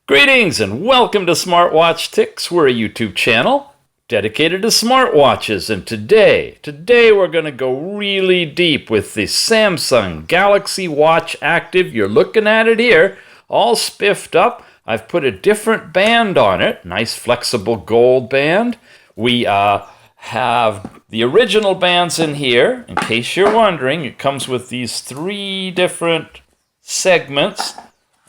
Greetings and welcome to Smartwatch Tics. We're a YouTube channel dedicated to smartwatches, and today we're going to go really deep with the Samsung Galaxy Watch Active. You're looking at it here, all spiffed up. I've put a different band on it, nice flexible gold band. We have the original bands in here. In case you're wondering, it comes with these three different segments.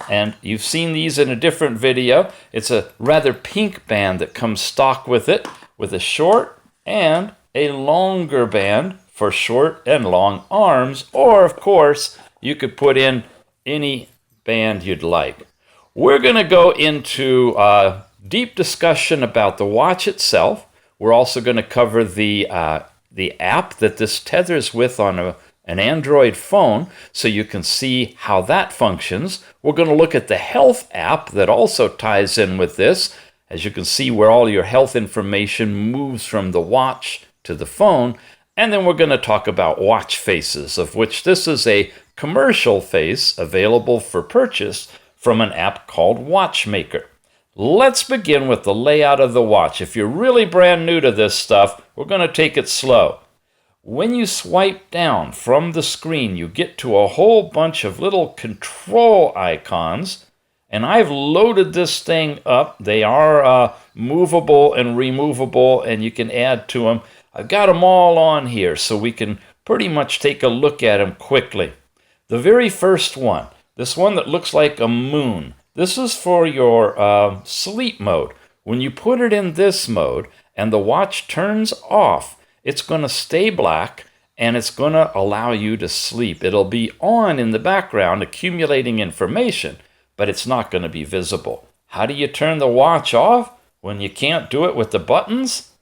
And you've seen these in a different video. It's a rather pink band that comes stock with it, with a short and a longer band for short and long arms. Or, of course, you could put in any band you'd like. We're going to go into a deep discussion about the watch itself. We're also going to cover the app that this tethers with on an Android phone, so you can see how that functions. We're going to look at the health app that also ties in with this, as you can see where all your health information moves from the watch to the phone. And then we're going to talk about watch faces, of which this is a commercial face available for purchase from an app called Watchmaker. Let's begin with the layout of the watch. If you're really brand new to this stuff, we're going to take it slow. When you swipe down from the screen, you get to a whole bunch of little control icons, and I've loaded this thing up. They are movable and removable, and you can add to them. I've got them all on here, so we can pretty much take a look at them quickly. The very first one, this one that looks like a moon, this is for your sleep mode. When you put it in this mode and the watch turns off, it's going to stay black, and it's going to allow you to sleep. It'll be on in the background, accumulating information, but it's not going to be visible. How do you turn the watch off when you can't do it with the buttons?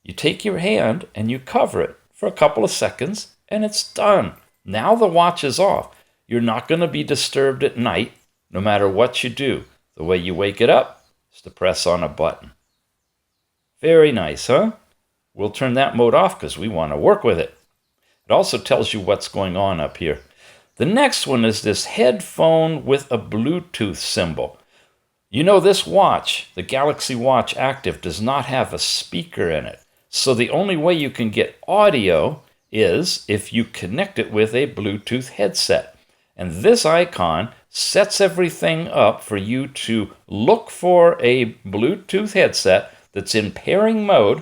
You take your hand and you cover it for a couple of seconds, and it's done. Now the watch is off. You're not going to be disturbed at night, no matter what you do. The way you wake it up is to press on a button. Very nice, huh? We'll turn that mode off because we want to work with it. It also tells you what's going on up here. The next one is this headphone with a Bluetooth symbol. You know, this watch, the Galaxy Watch Active, does not have a speaker in it. So the only way you can get audio is if you connect it with a Bluetooth headset. And this icon sets everything up for you to look for a Bluetooth headset that's in pairing mode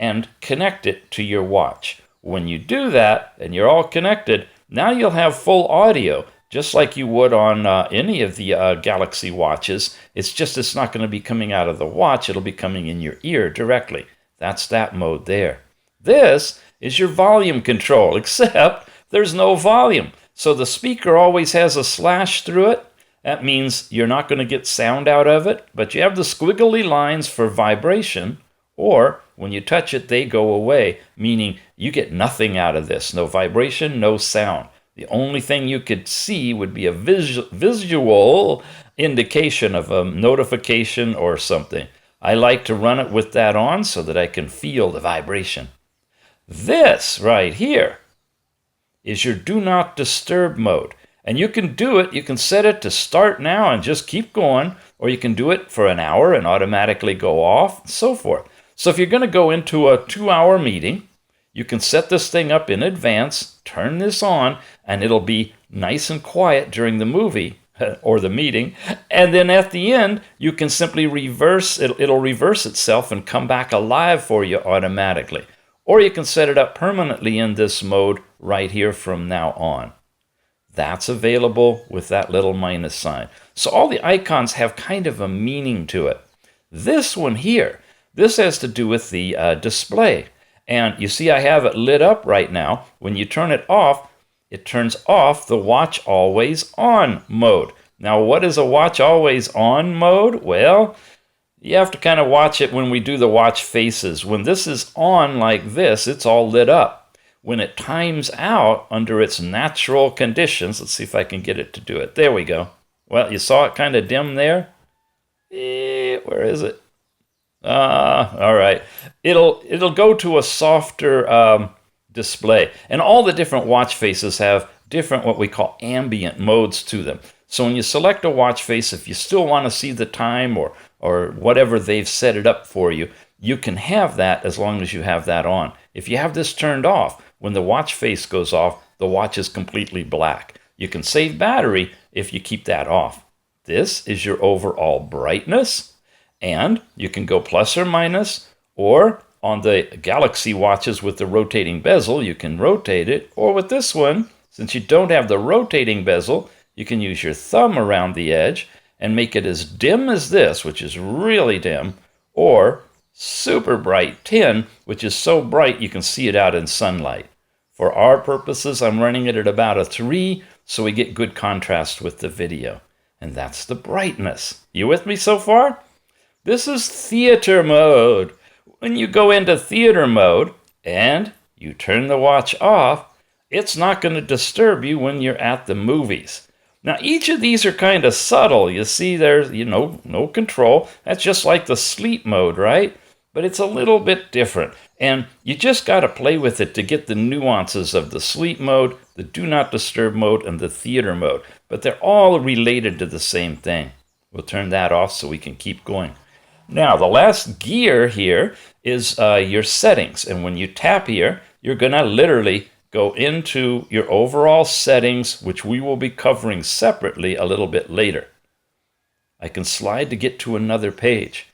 and connect it to your watch. When you do that and you're all connected, now you'll have full audio, just like you would on any of the Galaxy watches. It's not going to be coming out of the watch, it'll be coming in your ear directly. That's that mode there. This is your volume control, except there's no volume. So the speaker always has a slash through it. That means you're not going to get sound out of it, but you have the squiggly lines for vibration, or when you touch it, they go away, meaning you get nothing out of this. No vibration, no sound. The only thing you could see would be a visual indication of a notification or something. I like to run it with that on so that I can feel the vibration. This right here is your do not disturb mode. And you can do it, you can set it to start now and just keep going, or you can do it for an hour and automatically go off, and so forth. So if you're going to go into a 2-hour meeting, you can set this thing up in advance, turn this on, and it'll be nice and quiet during the movie or the meeting. And then at the end, you can simply reverse it. It'll reverse itself and come back alive for you automatically. Or you can set it up permanently in this mode right here from now on. That's available with that little minus sign. So all the icons have kind of a meaning to it. This one here, this has to do with the display. And you see I have it lit up right now. When you turn it off, it turns off the watch always on mode. Now, what is a watch always on mode? Well, you have to kind of watch it when we do the watch faces. When this is on like this, it's all lit up. When it times out under its natural conditions, let's see if I can get it to do it. There we go. Well, you saw it kind of dim there? Where is it? All right. It'll go to a softer display. And all the different watch faces have different what we call ambient modes to them. So when you select a watch face, if you still want to see the time or whatever they've set it up for you, you can have that as long as you have that on. If you have this turned off, when the watch face goes off, the watch is completely black. You can save battery if you keep that off. This is your overall brightness, and you can go plus or minus, or on the Galaxy watches with the rotating bezel, you can rotate it, or with this one, since you don't have the rotating bezel, you can use your thumb around the edge and make it as dim as this, which is really dim, or super bright 10, which is so bright you can see it out in sunlight. For our purposes, I'm running it at about a 3, so we get good contrast with the video. And that's the brightness. You with me so far? This is theater mode. When you go into theater mode and you turn the watch off, it's not going to disturb you when you're at the movies. Now, each of these are kind of subtle. You see there's, no control. That's just like the sleep mode, right? But it's a little bit different. And you just got to play with it to get the nuances of the sleep mode, the do not disturb mode, and the theater mode. But they're all related to the same thing. We'll turn that off so we can keep going. Now, the last gear here is your settings. And when you tap here, you're going to literally go into your overall settings, which we will be covering separately a little bit later. I can slide to get to another page.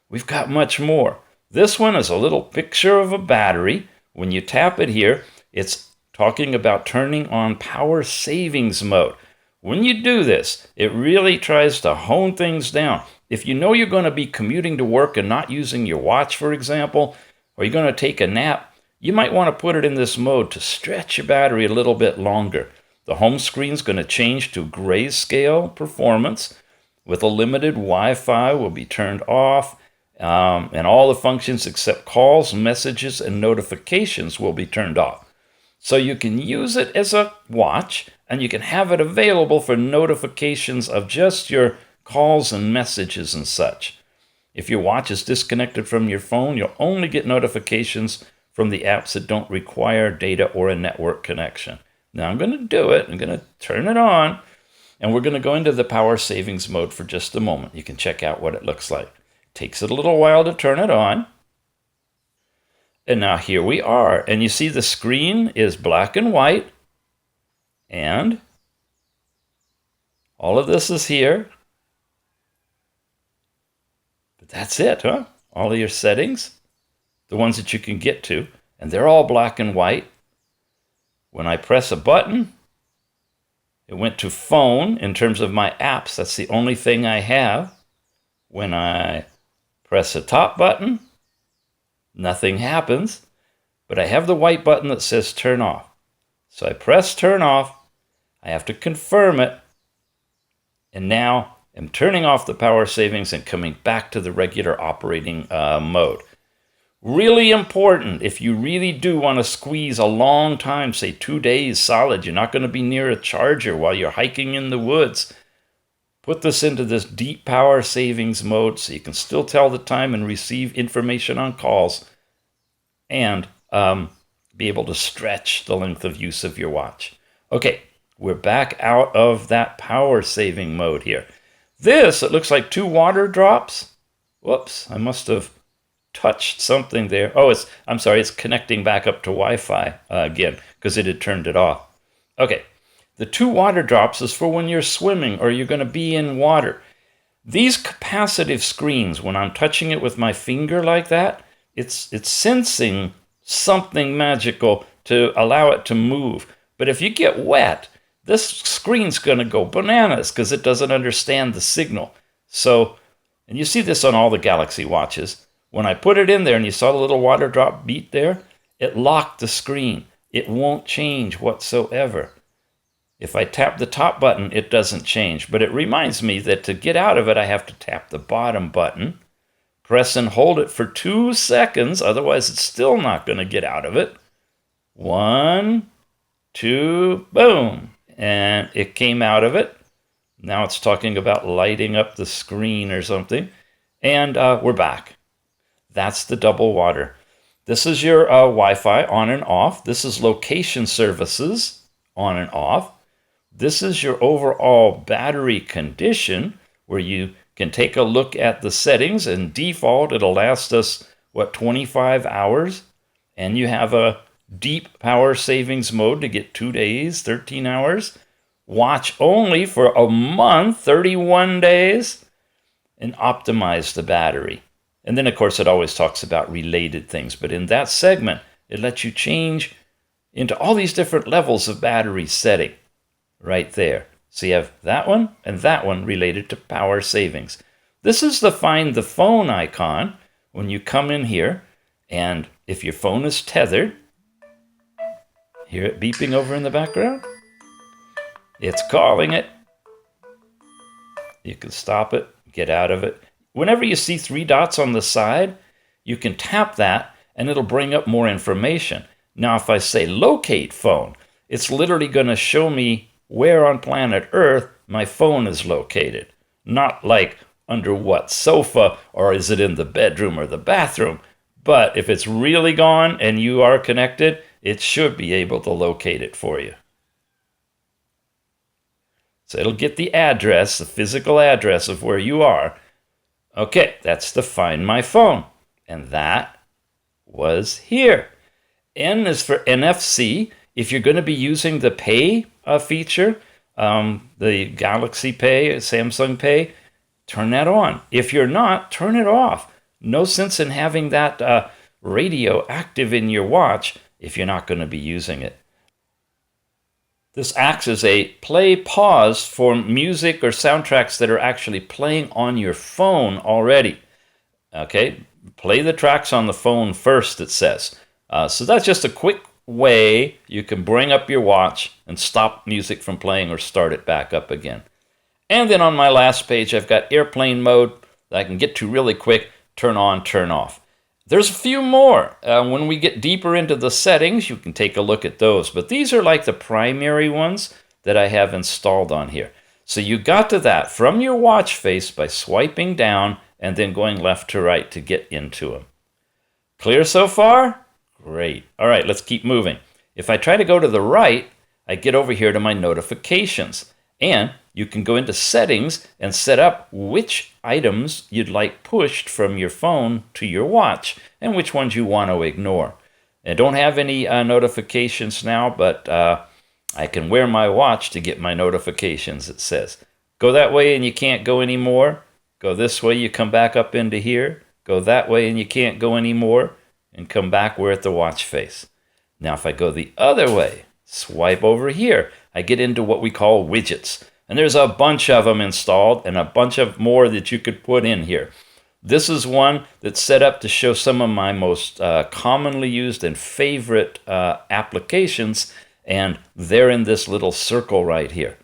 We've got much more. This one is a little picture of a battery. When you tap it here, it's talking about turning on power savings mode. When you do this, it really tries to hone things down. If you know you're going to be commuting to work and not using your watch, for example, or you're going to take a nap, you might want to put it in this mode to stretch your battery a little bit longer. The home screen's going to change to grayscale performance with a limited Wi-Fi will be turned off, and all the functions except calls, messages, and notifications will be turned off. So you can use it as a watch, and you can have it available for notifications of just your calls and messages and such. If your watch is disconnected from your phone, you'll only get notifications from the apps that don't require data or a network connection. Now I'm going to do it. I'm going to turn it on, and we're going to go into the power savings mode for just a moment. You can check out what it looks like. It takes it a little while to turn it on. And now here we are. And you see the screen is black and white. And all of this is here. But that's it, huh? All of your settings. The ones that you can get to, and they're all black and white. When I press a button, it went to phone in terms of my apps. That's the only thing I have. When I press the top button, nothing happens, but I have the white button that says turn off. So I press turn off, I have to confirm it, and now I'm turning off the power savings and coming back to the regular operating mode. Really important if you really do want to squeeze a long time, say 2 days solid, you're not going to be near a charger while you're hiking in the woods. Put this into this deep power savings mode so you can still tell the time and receive information on calls and be able to stretch the length of use of your watch. Okay, we're back out of that power saving mode here. This, it looks like 2 water drops. Whoops, I must have touched something there. Oh, I'm sorry, it's connecting back up to Wi-Fi again because it had turned it off. Okay, the 2 water drops is for when you're swimming or you're going to be in water. These capacitive screens, when I'm touching it with my finger like that, it's sensing something magical to allow it to move. But if you get wet, this screen's going to go bananas because it doesn't understand the signal. So, and you see this on all the Galaxy watches. When I put it in there and you saw the little water drop beat there, it locked the screen. It won't change whatsoever. If I tap the top button, it doesn't change. But it reminds me that to get out of it, I have to tap the bottom button, press and hold it for 2 seconds. Otherwise, it's still not going to get out of it. 1, 2, boom. And it came out of it. Now it's talking about lighting up the screen or something. And we're back. That's the double water. This is your Wi-Fi on and off. This is location services on and off. This is your overall battery condition, where you can take a look at the settings. And default, it'll last us, 25 hours. And you have a deep power savings mode to get 2 days, 13 hours. Watch only for a month, 31 days. And optimize the battery. And then, of course, it always talks about related things. But in that segment, it lets you change into all these different levels of battery setting right there. So you have that one and that one related to power savings. This is the Find the Phone icon when you come in here. And if your phone is tethered, hear it beeping over in the background? It's calling it. You can stop it, get out of it. Whenever you see 3 dots on the side, you can tap that and it'll bring up more information. Now, if I say locate phone, it's literally going to show me where on planet Earth my phone is located. Not like under what sofa, or is it in the bedroom or the bathroom. But if it's really gone and you are connected, it should be able to locate it for you. So it'll get the address, the physical address of where you are. Okay, that's the Find My Phone. And that was here. N is for NFC. If you're going to be using the Pay feature, the Galaxy Pay, Samsung Pay, turn that on. If you're not, turn it off. No sense in having that radio active in your watch if you're not going to be using it. This acts as a play-pause for music or soundtracks that are actually playing on your phone already. Okay, play the tracks on the phone first, it says. So that's just a quick way you can bring up your watch and stop music from playing or start it back up again. And then on my last page, I've got airplane mode that I can get to really quick, turn on, turn off. There's a few more. When we get deeper into the settings, you can take a look at those. But these are like the primary ones that I have installed on here. So you got to that from your watch face by swiping down and then going left to right to get into them. Clear so far? Great. All right, let's keep moving. If I try to go to the right, I get over here to my notifications. And you can go into settings and set up which items you'd like pushed from your phone to your watch and which ones you want to ignore. I don't have any notifications now, but I can wear my watch to get my notifications, it says. Go that way and you can't go anymore. Go this way, you come back up into here. Go that way and you can't go anymore. And come back, we're at the watch face. Now if I go the other way, swipe over here, I get into what we call widgets. And there's a bunch of them installed and a bunch of more that you could put in here. This is one that's set up to show some of my most commonly used and favorite applications, and they're in this little circle right here.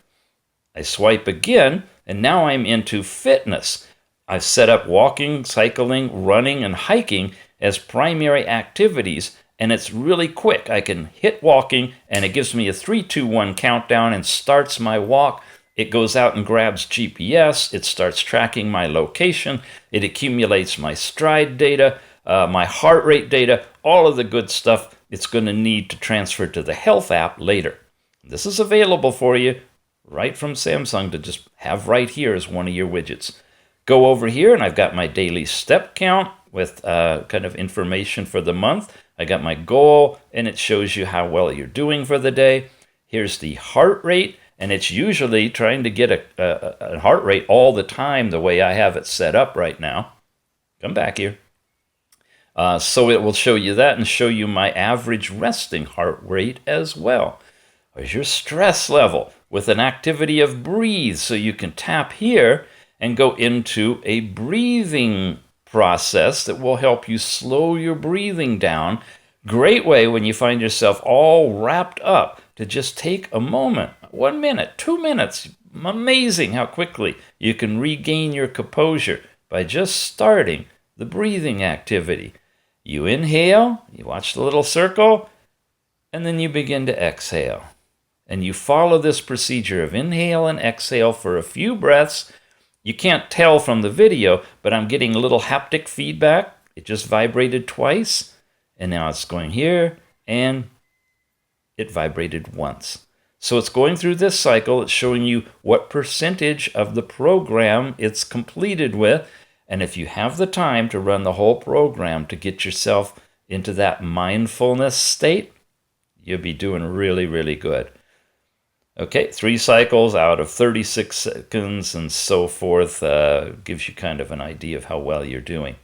I swipe again, and now I'm into fitness. I've set up walking, cycling, running, and hiking as primary activities, and it's really quick. I can hit walking, and it gives me a 3, 2, 1 countdown and starts my walk. It goes out and grabs GPS. It starts tracking my location. It accumulates my stride data, my heart rate data, all of the good stuff it's going to need to transfer to the health app later. This is available for you right from Samsung to just have right here as one of your widgets. Go over here, and I've got my daily step count with kind of information for the month. I got my goal, and it shows you how well you're doing for the day. Here's the heart rate. And it's usually trying to get a heart rate all the time the way I have it set up right now. Come back here. So it will show you that and show you my average resting heart rate as well. There's your stress level with an activity of breathe. So you can tap here and go into a breathing process that will help you slow your breathing down. Great way when you find yourself all wrapped up to just take a moment. 1 minute, 2 minutes. Amazing how quickly you can regain your composure by just starting the breathing activity. You inhale, you watch the little circle, and then you begin to exhale. And you follow this procedure of inhale and exhale for a few breaths. You can't tell from the video, but I'm getting a little haptic feedback. It just vibrated twice, and now it's going here, and it vibrated once. So it's going through this cycle. It's showing you what percentage of the program it's completed with. And if you have the time to run the whole program to get yourself into that mindfulness state, you'll be doing really, really good. Okay, 3 cycles out of 36 seconds and so forth gives you kind of an idea of how well you're doing.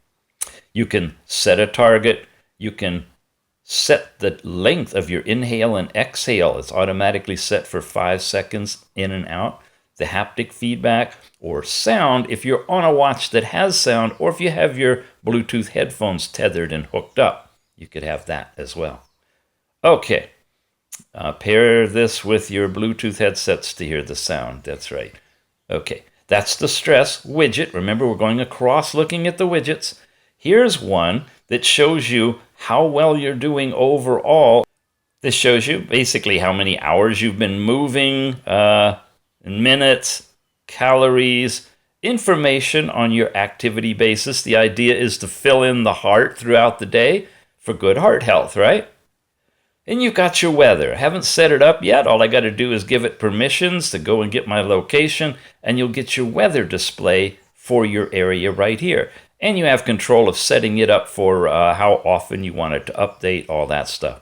You can set a target. You can set the length of your inhale and exhale. It's automatically set for 5 seconds in and out. The haptic feedback or sound, if you're on a watch that has sound, or if you have your Bluetooth headphones tethered and hooked up, you could have that as well. Okay, pair this with your Bluetooth headsets to hear the sound. That's right. Okay, that's the stress widget. Remember, we're going across looking at the widgets. Here's one that shows you how well you're doing overall. This shows you basically how many hours you've been moving, minutes, calories, information on your activity basis. The idea is to fill in the heart throughout the day for good heart health, right? And you've got your weather. I haven't set it up yet. All I got to do is give it permissions to go and get my location, and you'll get your weather display for your area right here. And you have control of setting it up for how often you want it to update, all that stuff.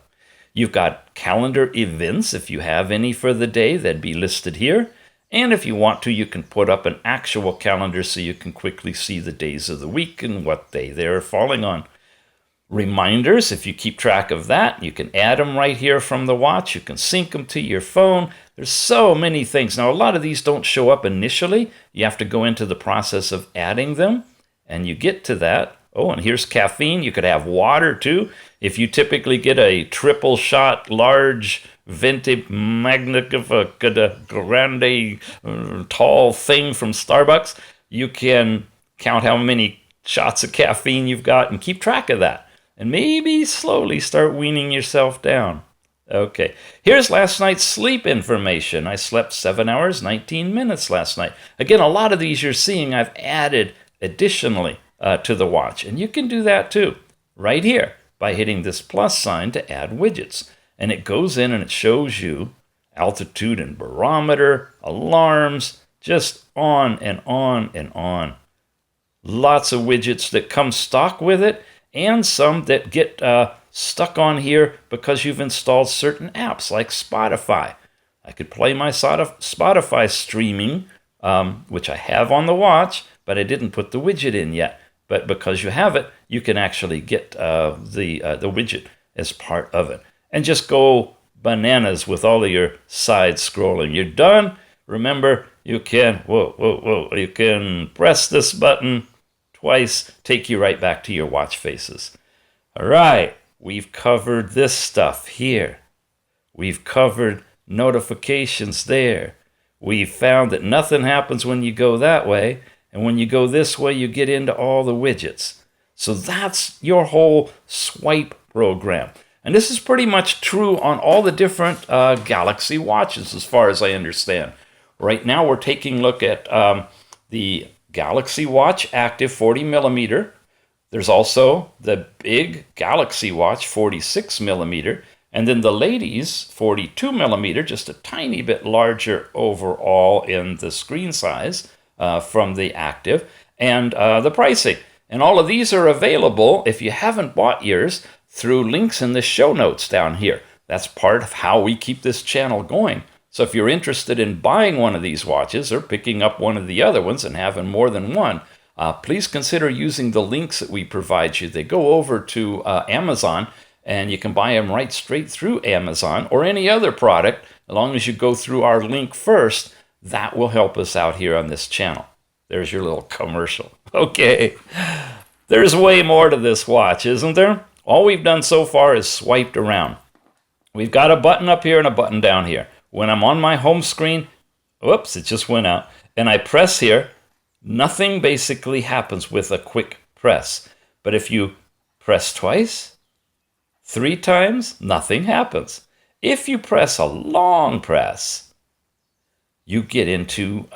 You've got calendar events. If you have any for the day, that'd be listed here. And if you want to, you can put up an actual calendar so you can quickly see the days of the week and what day they're falling on. Reminders, if you keep track of that, you can add them right here from the watch. You can sync them to your phone. There's so many things. Now, a lot of these don't show up initially. You have to go into the process of adding them, and you get to that. Oh, and here's caffeine. You could have water, too. If you typically get a triple shot, large, venti magnifica grande, tall thing from Starbucks, you can count how many shots of caffeine you've got and keep track of that. And maybe slowly start weaning yourself down. Okay, here's last night's sleep information. I slept 7 hours, 19 minutes last night. Again, a lot of these you're seeing I've added additionally to the watch. And you can do that too, right here, by hitting this plus sign to add widgets. And it goes in and it shows you altitude and barometer, alarms, just on and on and on. Lots of widgets that come stock with it, and some that get stuck on here because you've installed certain apps like Spotify. I could play my Spotify streaming, which I have on the watch, but I didn't put the widget in yet. But because you have it, you can actually get the widget as part of it. And just go bananas with all of your side scrolling. You're done. Remember, you can, you can press this button twice, take you right back to your watch faces. All right, we've covered this stuff here. We've covered notifications there. We've found that nothing happens when you go that way, and when you go this way, you get into all the widgets. So that's your whole swipe program. And this is pretty much true on all the different Galaxy watches, as far as I understand. Right now, we're taking a look at the Galaxy Watch Active 40 millimeter. There's also the big Galaxy Watch 46 millimeter, and then the ladies 42 millimeter, just a tiny bit larger overall in the screen size from the Active, and the pricing. And all of these are available, if you haven't bought yours, through links in the show notes down here. That's part of how we keep this channel going. So if you're interested in buying one of these watches or picking up one of the other ones and having more than one, please consider using the links that we provide you. They go over to Amazon, and you can buy them right straight through Amazon or any other product. As long as you go through our link first, that will help us out here on this channel. There's your little commercial. Okay, there's way more to this watch, isn't there? All we've done so far is swiped around. We've got a button up here and a button down here. When I'm on my home screen, whoops, it just went out, and I press here, nothing basically happens with a quick press. But if you press twice, 3 times, nothing happens. If you press a long press, you get into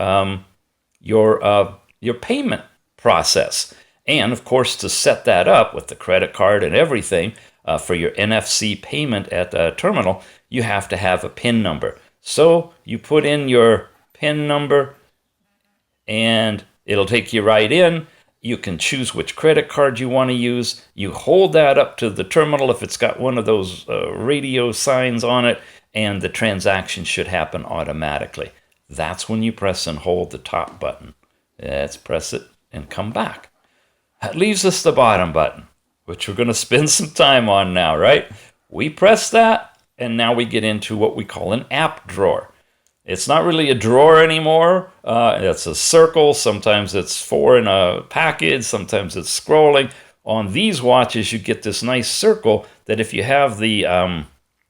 your payment process. And, of course, to set that up with the credit card and everything for your NFC payment at the terminal, you have to have a PIN number. So you put in your PIN number and it'll take you right in. You can choose which credit card you want to use. You hold that up to the terminal if it's got one of those radio signs on it, and the transaction should happen automatically. That's when you press and hold the top button. Let's press it and come back. That leaves us the bottom button, which we're going to spend some time on now, right? We press that, and now we get into what we call an app drawer. It's not really a drawer anymore. It's a circle. Sometimes it's 4 in a package. Sometimes it's scrolling. On these watches, you get this nice circle that if you have the,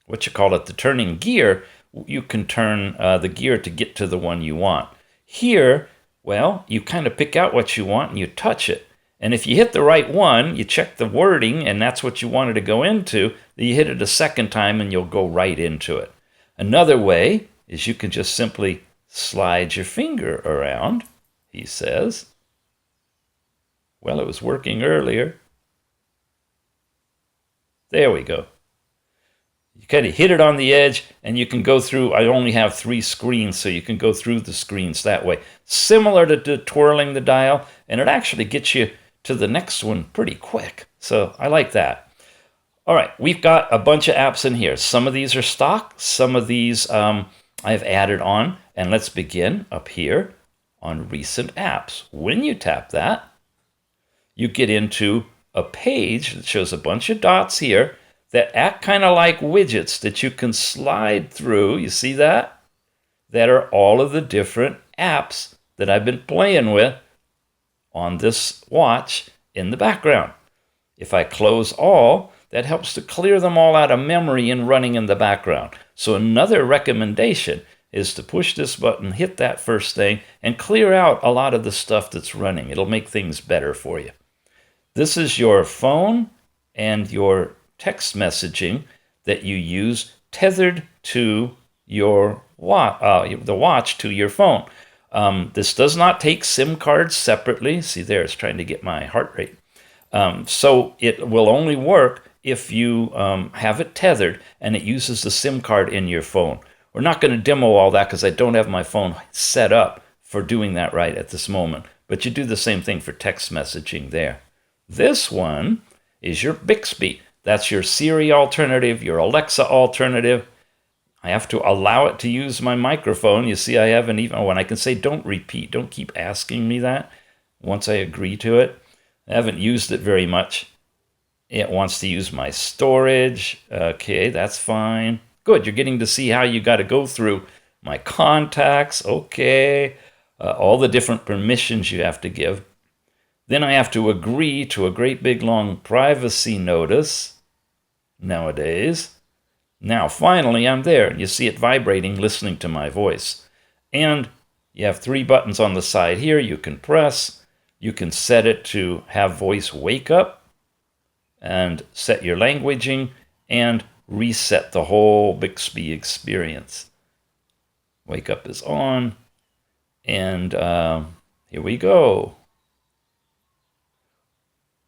the turning gear, you can turn the gear to get to the one you want. Here, well, you kind of pick out what you want and you touch it. And if you hit the right one, you check the wording and that's what you wanted to go into, then you hit it a second time and you'll go right into it. Another way is you can just simply slide your finger around, he says. Well, it was working earlier. There we go. You kind of hit it on the edge, and you can go through. I only have 3 screens, so you can go through the screens that way. Similar to twirling the dial, and it actually gets you to the next one pretty quick. So I like that. All right, we've got a bunch of apps in here. Some of these are stock. Some of these I've added on, and let's begin up here on recent apps. When you tap that, you get into a page that shows a bunch of dots here that act kind of like widgets that you can slide through. You see that? That are all of the different apps that I've been playing with on this watch in the background. If I close all, that helps to clear them all out of memory and running in the background. So another recommendation is to push this button, hit that first thing, and clear out a lot of the stuff that's running. It'll make things better for you. This is your phone and your text messaging that you use tethered to your the watch to your phone. This does not take SIM cards separately. See there, it's trying to get my heart rate. So it will only work if you have it tethered and it uses the SIM card in your phone. We're not going to demo all that because I don't have my phone set up for doing that right at this moment. But you do the same thing for text messaging there. This one is your Bixby. That's your Siri alternative, your Alexa alternative. I have to allow it to use my microphone. You see, I haven't even, when I can say don't repeat, don't keep asking me that once I agree to it. I haven't used it very much. It wants to use my storage. Okay, that's fine. Good, you're getting to see how you got to go through my contacts. Okay, all the different permissions you have to give. Then I have to agree to a great big long privacy notice nowadays. Now, finally, I'm there. You see it vibrating, listening to my voice. And you have 3 buttons on the side here you can press. You can set it to have voice wake up and set your languaging and reset the whole Bixby experience. Wake up is on. And here we go.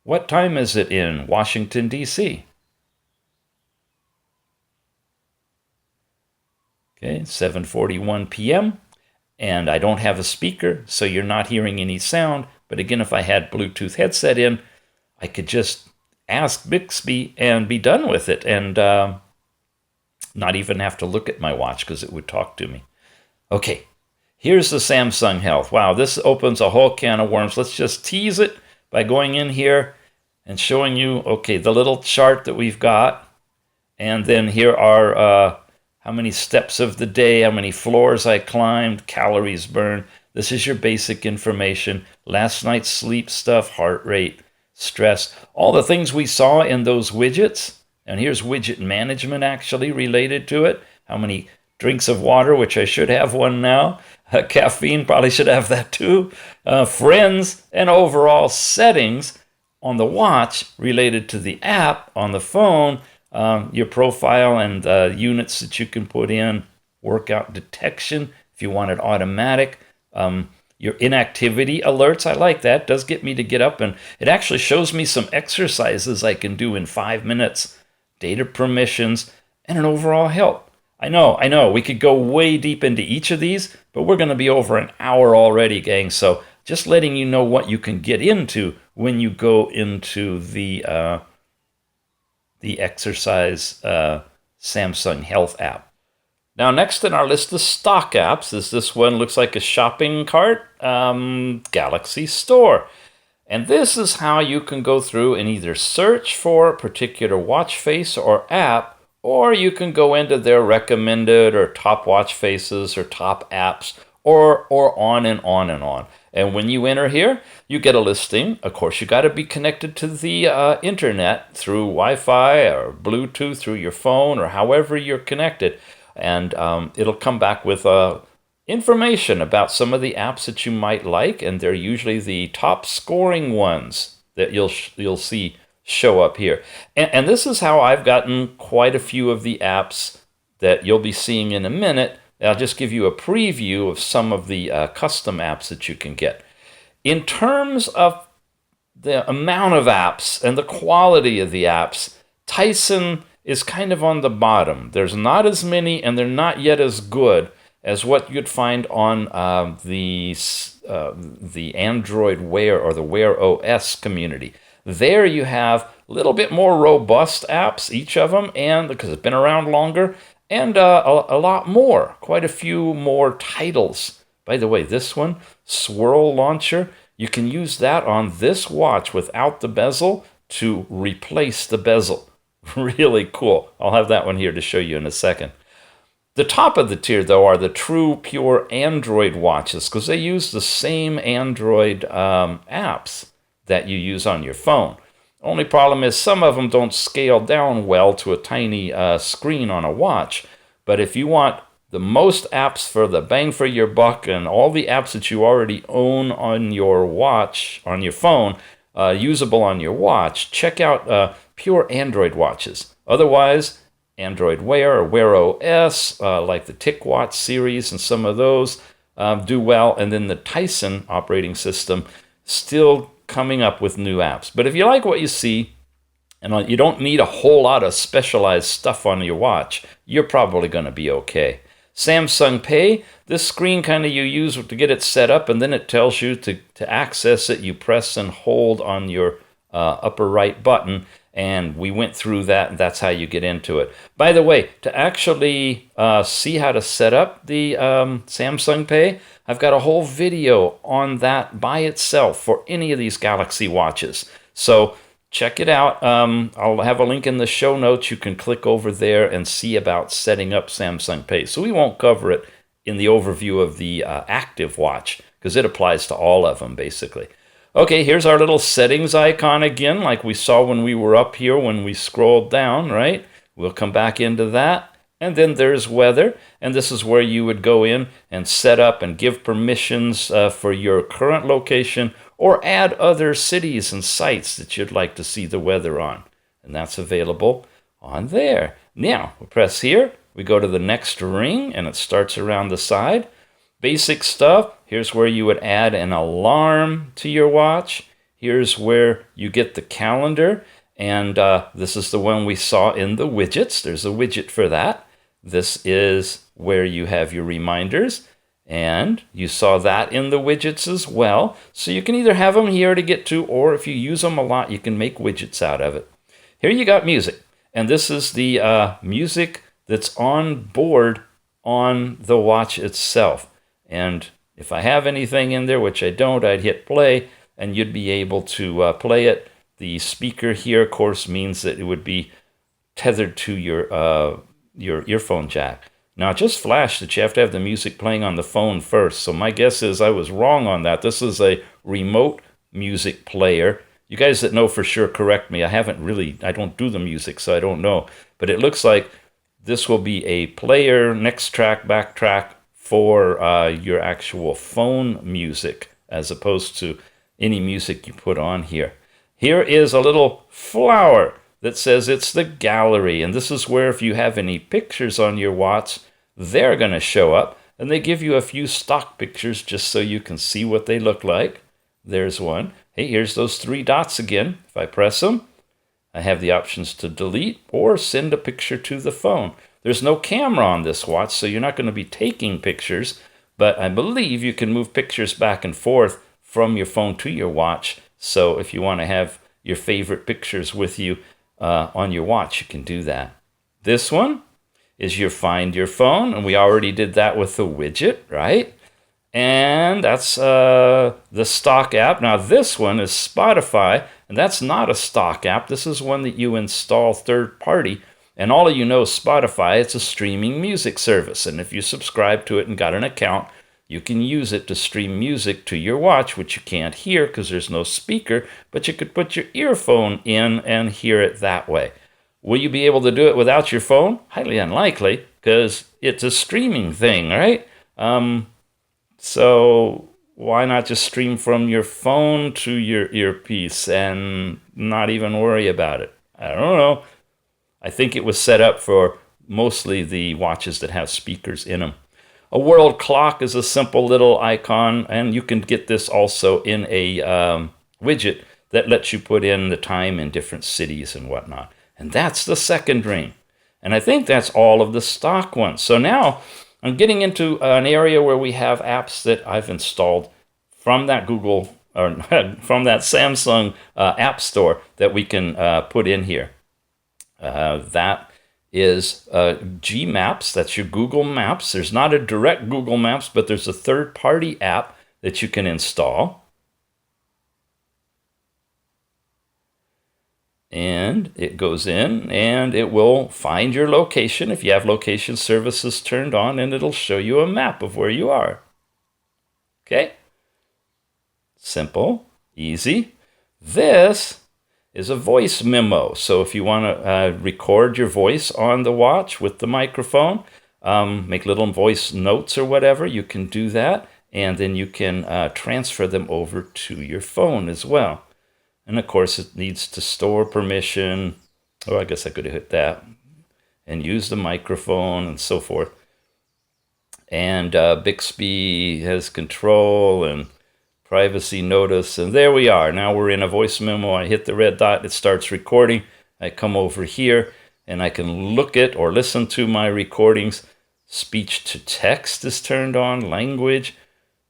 What time is it in Washington, D.C.? Okay, 7:41 p.m. And I don't have a speaker, so you're not hearing any sound. But again, if I had Bluetooth headset in, I could just ask Bixby and be done with it and not even have to look at my watch because it would talk to me. Okay, here's the Samsung Health. Wow, this opens a whole can of worms. Let's just tease it by going in here and showing you, okay, the little chart that we've got. And then here are how many steps of the day, how many floors I climbed, calories burned. This is your basic information. Last night's sleep stuff, heart rate, stress, all the things we saw in those widgets. And here's widget management actually related to it. How many drinks of water, which I should have one now. Caffeine, probably should have that too. Friends, and overall settings on the watch related to the app on the phone. Your profile and units that you can put in, workout detection if you want it automatic, your inactivity alerts. I like that. It does get me to get up, and it actually shows me some exercises I can do in 5 minutes, data permissions, and an overall help. I know. We could go way deep into each of these, but we're going to be over an hour already, gang. So just letting you know what you can get into when you go into the exercise Samsung Health app. Now, next in our list of stock apps is this one. Looks like a shopping cart, Galaxy Store. And this is how you can go through and either search for a particular watch face or app, or you can go into their recommended or top watch faces or top apps, or on and on and on. And when you enter here, you get a listing. Of course, you got to be connected to the internet through Wi-Fi or Bluetooth through your phone or however you're connected. And it'll come back with information about some of the apps that you might like, and they're usually the top scoring ones that you'll see show up here. And this is how I've gotten quite a few of the apps that you'll be seeing in a minute. I'll just give you a preview of some of the custom apps that you can get. In terms of the amount of apps and the quality of the apps, Tyson is kind of on the bottom. There's not as many, and they're not yet as good as what you'd find on the Android Wear or the Wear OS community. There you have a little bit more robust apps, each of them, and because it's been around longer, and a lot more, quite a few more titles. By the way, this one, Swirl Launcher, you can use that on this watch without the bezel to replace the bezel. Really cool. I'll have that one here to show you in a second. The top of the tier, though, are the true, pure Android watches because they use the same Android apps that you use on your phone. Only problem is some of them don't scale down well to a tiny screen on a watch. But if you want the most apps for the bang for your buck and all the apps that you already own on your watch, on your phone, usable on your watch, check out pure Android watches. Otherwise, Android Wear or Wear OS, like the TicWatch series and some of those do well. And then the Tyson operating system still coming up with new apps. But if you like what you see, and you don't need a whole lot of specialized stuff on your watch, you're probably going to be okay. Samsung Pay, this screen kind of you use to get it set up, and then it tells you to access it. You press and hold on your upper right button, and we went through that, and that's how you get into it. By the way, to actually see how to set up the Samsung Pay, I've got a whole video on that by itself for any of these Galaxy watches. So check it out. I'll have a link in the show notes. You can click over there and see about setting up Samsung Pay. So we won't cover it in the overview of the active watch because it applies to all of them, basically. Okay, here's our little settings icon again, like we saw when we were up here when we scrolled down, right? We'll come back into that. And then there's weather, and this is where you would go in and set up and give permissions for your current location or add other cities and sites that you'd like to see the weather on. And that's available on there. Now, we press here, we go to the next ring, and it starts around the side. Basic stuff, here's where you would add an alarm to your watch. Here's where you get the calendar, and this is the one we saw in the widgets. There's a widget for that. This is where you have your reminders, and you saw that in the widgets as well. So you can either have them here to get to, or if you use them a lot, you can make widgets out of it. Here you got music, and this is the music that's on board on the watch itself. And if I have anything in there, which I don't, I'd hit play, and you'd be able to play it. The speaker here, of course, means that it would be tethered to your earphone jack. Now, it just flashed that you have to have the music playing on the phone first. So my guess is I was wrong on that. This is a remote music player. You guys that know for sure, correct me. I don't do the music, so I don't know. But it looks like this will be a player, next track, back track for your actual phone music, as opposed to any music you put on here. Here is a little flower that says it's the gallery, and this is where if you have any pictures on your watch, they're going to show up, and they give you a few stock pictures just so you can see what they look like. There's one. Hey, here's those three dots again. If I press them, I have the options to delete or send a picture to the phone. There's no camera on this watch, so you're not going to be taking pictures, but I believe you can move pictures back and forth from your phone to your watch. So if you want to have your favorite pictures with you on your watch, you can do that. This one is your Find Your Phone, and we already did that with the widget, right? And that's the stock app. Now this one is Spotify, and that's not a stock app. This is one that you install third party. And all of you know Spotify, it's a streaming music service. And if you subscribe to it and got an account, you can use it to stream music to your watch, which you can't hear because there's no speaker, but you could put your earphone in and hear it that way. Will you be able to do it without your phone? Highly unlikely, because it's a streaming thing, right? So why not just stream from your phone to your earpiece and not even worry about it? I don't know. I think it was set up for mostly the watches that have speakers in them. A world clock is a simple little icon, and you can get this also in a widget that lets you put in the time in different cities and whatnot. And that's the second ring. And I think that's all of the stock ones. So now I'm getting into an area where we have apps that I've installed from that Google or from that Samsung app store that we can put in here. That is G Maps. That's your Google Maps. There's not a direct Google Maps, but there's a third-party app that you can install. And it goes in and it will find your location if you have location services turned on, and it'll show you a map of where you are. Okay? Simple, easy. This is a voice memo. So if you want to record your voice on the watch with the microphone, make little voice notes or whatever, you can do that. And then you can transfer them over to your phone as well. And of course, it needs to store permission. Oh, I guess I could have hit that. And use the microphone and so forth. And Bixby has control and privacy notice. And there we are. Now we're in a voice memo. I hit the red dot. It starts recording. I come over here and I can look at or listen to my recordings. Speech to text is turned on. Language.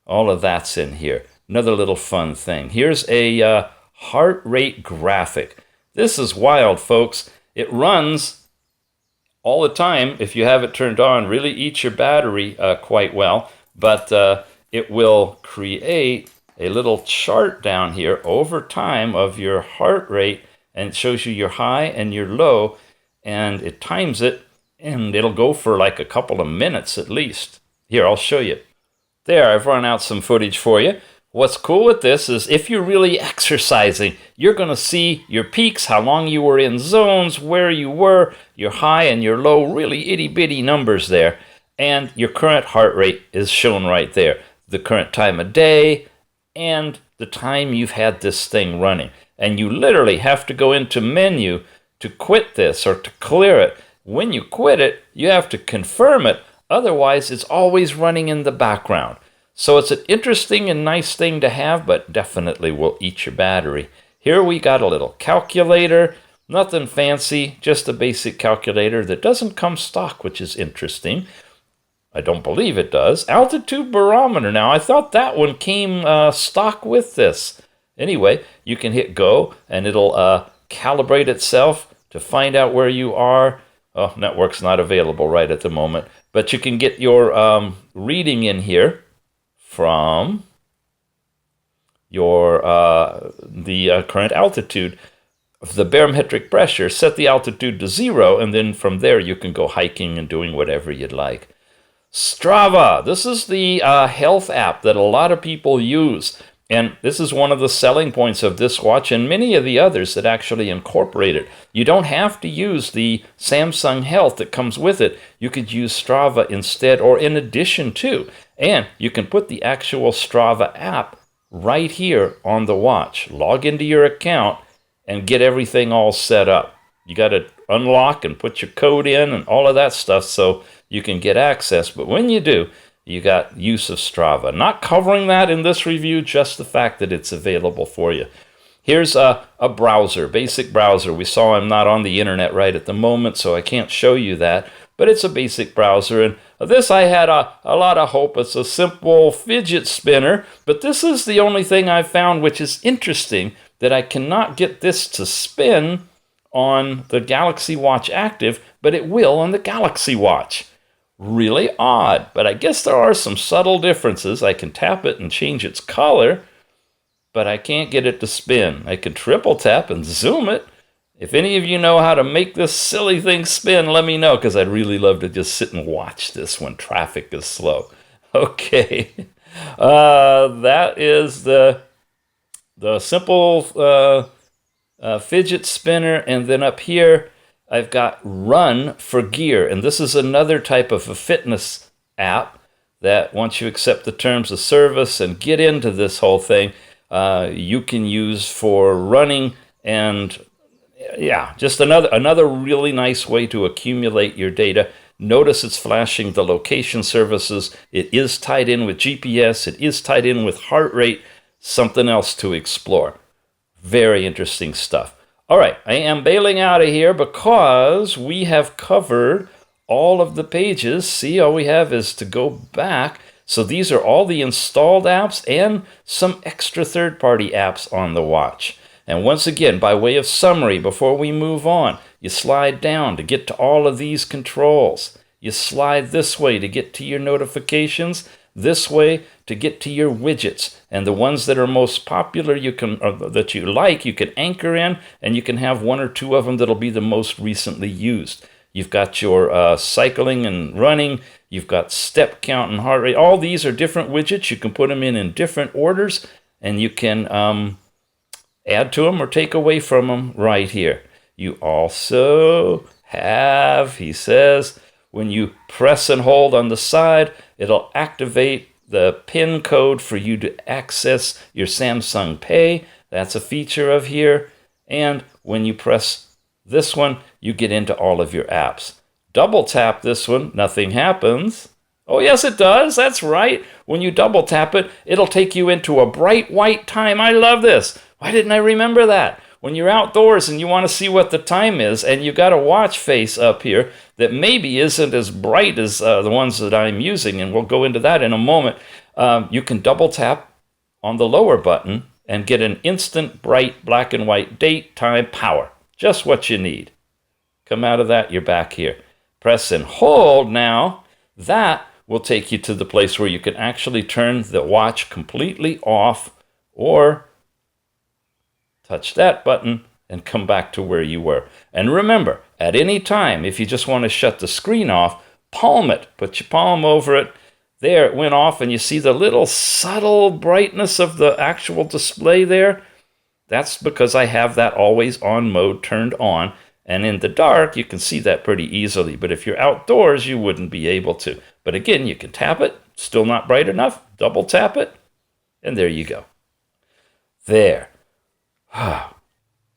All of that's in here. Another little fun thing. Here's a heart rate graphic. This is wild, folks. It runs all the time. If you have it turned on, really eats your battery quite well, but it will create a little chart down here over time of your heart rate, and it shows you your high and your low, and it times it, and it'll go for like a couple of minutes at least. Here, I'll show you. There, I've run out some footage for you. What's cool with this is if you're really exercising, you're going to see your peaks, how long you were in zones, where you were, your high and your low, really itty-bitty numbers there. And your current heart rate is shown right there. The current time of day and the time you've had this thing running. And you literally have to go into menu to quit this or to clear it. When you quit it, you have to confirm it. Otherwise, it's always running in the background. So it's an interesting and nice thing to have, but definitely will eat your battery. Here we got a little calculator, nothing fancy, just a basic calculator that doesn't come stock, which is interesting. I don't believe it does. Altitude barometer. Now, I thought that one came stock with this. Anyway, you can hit go, and it'll calibrate itself to find out where you are. Oh, network's not available right at the moment, but you can get your reading in here from your the current altitude of the barometric pressure. Set the altitude to 0, and then from there you can go hiking and doing whatever you'd like. Strava. This is the health app that a lot of people use, and this is one of the selling points of this watch and many of the others that actually incorporate it. You don't have to use the Samsung Health that comes with it. You could use Strava instead or in addition to. And you can put the actual Strava app right here on the watch. Log into your account and get everything all set up. You got to unlock and put your code in and all of that stuff so you can get access. But when you do, you got use of Strava. Not covering that in this review, just the fact that it's available for you. Here's a browser, basic browser. We saw I'm not on the internet right at the moment, so I can't show you that. but it's a basic browser. And this I had a lot of hope. It's a simple fidget spinner, but this is the only thing I've found which is interesting, that I cannot get this to spin on the Galaxy Watch Active, but it will on the Galaxy Watch. Really odd, but I guess there are some subtle differences. I can tap it and change its color, but I can't get it to spin. I can triple tap and zoom it. If any of you know how to make this silly thing spin, let me know, because I'd really love to just sit and watch this when traffic is slow. Okay, that is the simple fidget spinner, and then up here I've got Run for Gear, and this is another type of a fitness app that once you accept the terms of service and get into this whole thing, you can use for running, and yeah, just another really nice way to accumulate your data. Notice it's flashing the location services. It is tied in with GPS. It is tied in with heart rate. Something else to explore. Very interesting stuff. All right, I am bailing out of here because we have covered all of the pages. See, all we have is to go back. So these are all the installed apps and some extra third-party apps on the watch. And once again, by way of summary, before we move on, you slide down to get to all of these controls. You slide this way to get to your notifications, this way to get to your widgets. And the ones that are most popular, that you like, you can anchor in, and you can have one or two of them that'll be the most recently used. You've got your cycling and running. You've got step count and heart rate. All these are different widgets. You can put them in different orders, and you can add to them or take away from them right here. You also have, he says, when you press and hold on the side, it'll activate the PIN code for you to access your Samsung Pay. That's a feature of here. And when you press this one, you get into all of your apps. Double tap this one, nothing happens. Oh, yes, it does. That's right. When you double tap it, it'll take you into a bright white time. I love this. Why didn't I remember that? When you're outdoors and you want to see what the time is, and you've got a watch face up here that maybe isn't as bright as the ones that I'm using, and we'll go into that in a moment, you can double tap on the lower button and get an instant bright black and white date, time, power. Just what you need. Come out of that, you're back here. Press and hold now. That will take you to the place where you can actually turn the watch completely off, or touch that button and come back to where you were. And remember, at any time, if you just want to shut the screen off, palm it. Put your palm over it. There, it went off, and you see the little subtle brightness of the actual display there? That's because I have that always on mode turned on. And in the dark, you can see that pretty easily. But if you're outdoors, you wouldn't be able to. But again, you can tap it. Still not bright enough. Double tap it. And there you go. There. All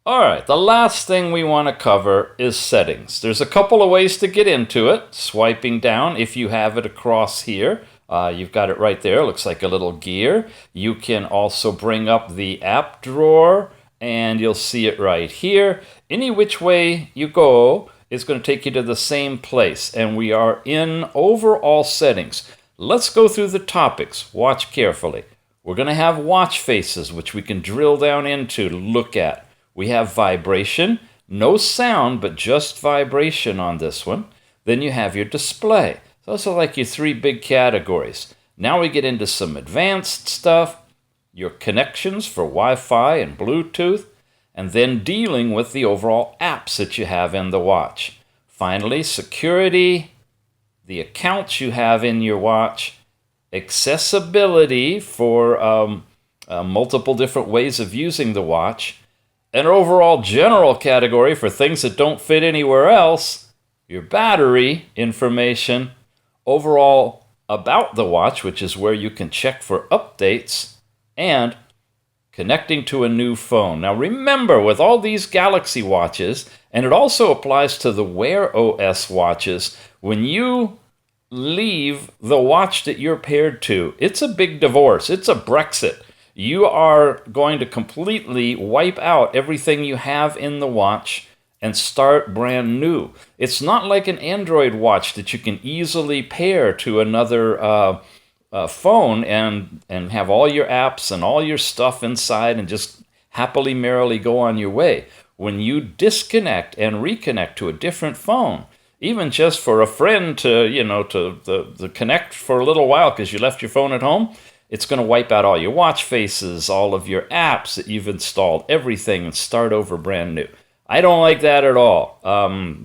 right, the last thing we want to cover is settings. There's a couple of ways to get into it. Swiping down, if you have it across here, you've got it right there. Looks like a little gear. You can also bring up the app drawer, and you'll see it right here. Any which way you go is going to take you to the same place, and we are in overall settings. Let's go through the topics. Watch carefully. We're going to have watch faces, which we can drill down into to look at. We have vibration, no sound, but just vibration on this one. Then you have your display. Those are like your three big categories. Now we get into some advanced stuff, your connections for Wi-Fi and Bluetooth, and then dealing with the overall apps that you have in the watch. Finally, security, the accounts you have in your watch, accessibility for multiple different ways of using the watch, an overall general category for things that don't fit anywhere else, your battery information, overall about the watch, which is where you can check for updates, and connecting to a new phone. Now remember, with all these Galaxy watches, and it also applies to the Wear OS watches, when you leave the watch that you're paired to, it's a big divorce. It's a Brexit. You are going to completely wipe out everything you have in the watch, and start brand new. It's not like an Android watch that you can easily pair to another phone and have all your apps and all your stuff inside and just happily, merrily go on your way. When you disconnect and reconnect to a different phone, even just for a friend to, to connect for a little while because you left your phone at home, it's going to wipe out all your watch faces, all of your apps that you've installed, everything, and start over brand new. I don't like that at all,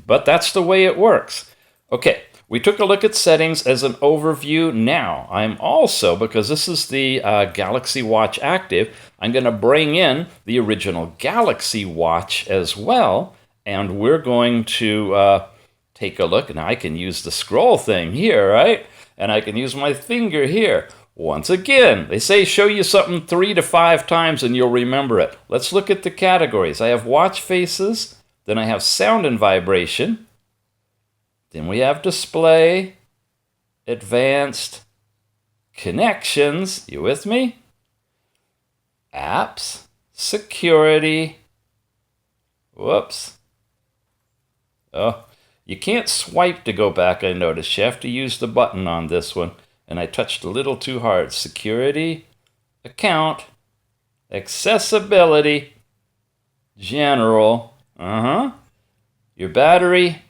but that's the way it works. Okay, we took a look at settings as an overview. Now, I'm also, because this is the Galaxy Watch Active, I'm going to bring in the original Galaxy Watch as well, and we're going to take a look. Now, I can use the scroll thing here, right? And I can use my finger here. Once again, they say show you something 3 to 5 times and you'll remember it. Let's look at the categories. I have watch faces, then I have sound and vibration, then we have display, advanced, connections, you with me? Apps, security, whoops. Oh, you can't swipe to go back, I noticed. You have to use the button on this one. And I touched a little too hard. Security, account, accessibility, general, your battery,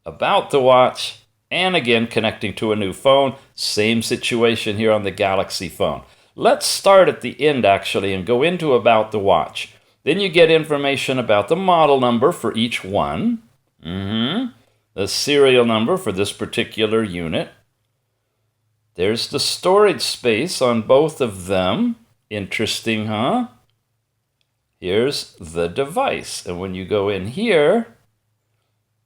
about the watch, and again connecting to a new phone. Same situation here on the Galaxy phone. Let's start at the end actually and go into about the watch. Then you get information about the model number for each one, the serial number for this particular unit. There's the storage space on both of them. Interesting, huh? Here's the device. And when you go in here,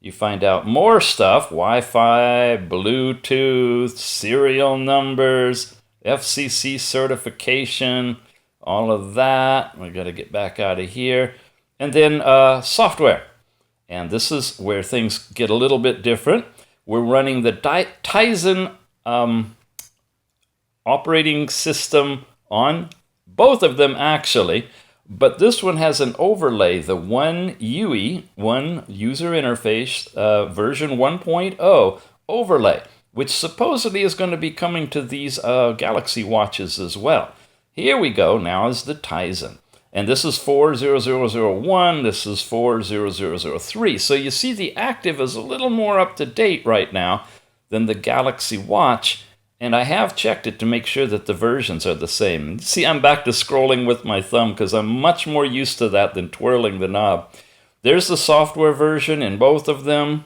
you find out more stuff. Wi-Fi, Bluetooth, serial numbers, FCC certification, all of that. We got to get back out of here. And then software. And this is where things get a little bit different. We're running the Tizen operating system on both of them actually, but this one has an overlay, the One UI, One User Interface version 1.0 overlay, which supposedly is going to be coming to these Galaxy watches as well. Here we go, now is the Tizen. And this is 40001, this is 40003. So you see the Active is a little more up to date right now than the Galaxy Watch. And I have checked it to make sure that the versions are the same. See, I'm back to scrolling with my thumb because I'm much more used to that than twirling the knob. There's the software version in both of them.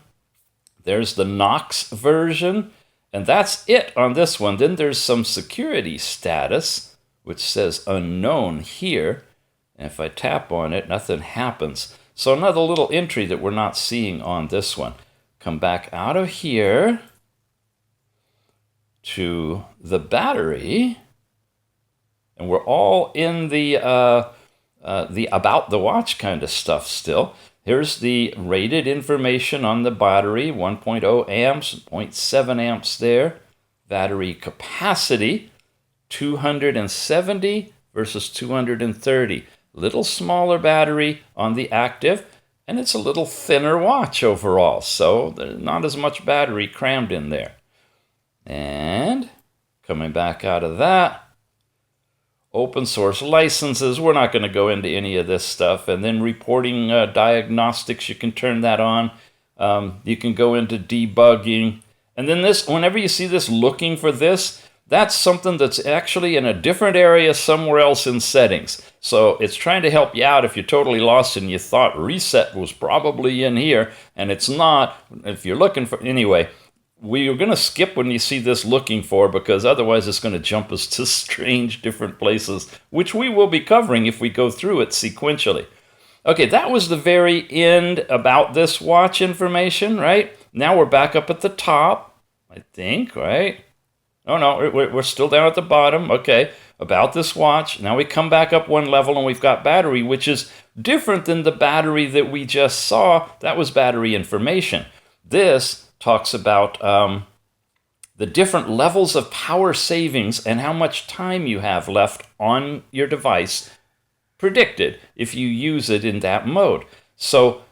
There's the Knox version. And that's it on this one. Then there's some security status, which says unknown here. And if I tap on it, nothing happens. So another little entry that we're not seeing on this one. Come back out of here to the battery, and we're all in the about the watch kind of stuff still. Here's the rated information on the battery, 1.0 amps, 0.7 amps there. Battery capacity, 270 versus 230. Little smaller battery on the Active, and it's a little thinner watch overall, so there's not as much battery crammed in there. And coming back out of that, open source licenses. We're not going to go into any of this stuff. And then reporting diagnostics, you can turn that on. You can go into debugging. And then this, whenever you see this looking for this, that's something that's actually in a different area somewhere else in settings. So it's trying to help you out if you're totally lost and you thought reset was probably in here, and it's not. If you're looking for, anyway, we are going to skip when you see this looking for, because otherwise it's going to jump us to strange different places, which we will be covering if we go through it sequentially. Okay, that was the very end about this watch information, right? Now we're back up at the top, I think, right? Oh, no, we're still down at the bottom. Okay, about this watch. Now we come back up one level and we've got battery, which is different than the battery that we just saw. That was battery information. This talks about the different levels of power savings and how much time you have left on your device predicted if you use it in that mode. So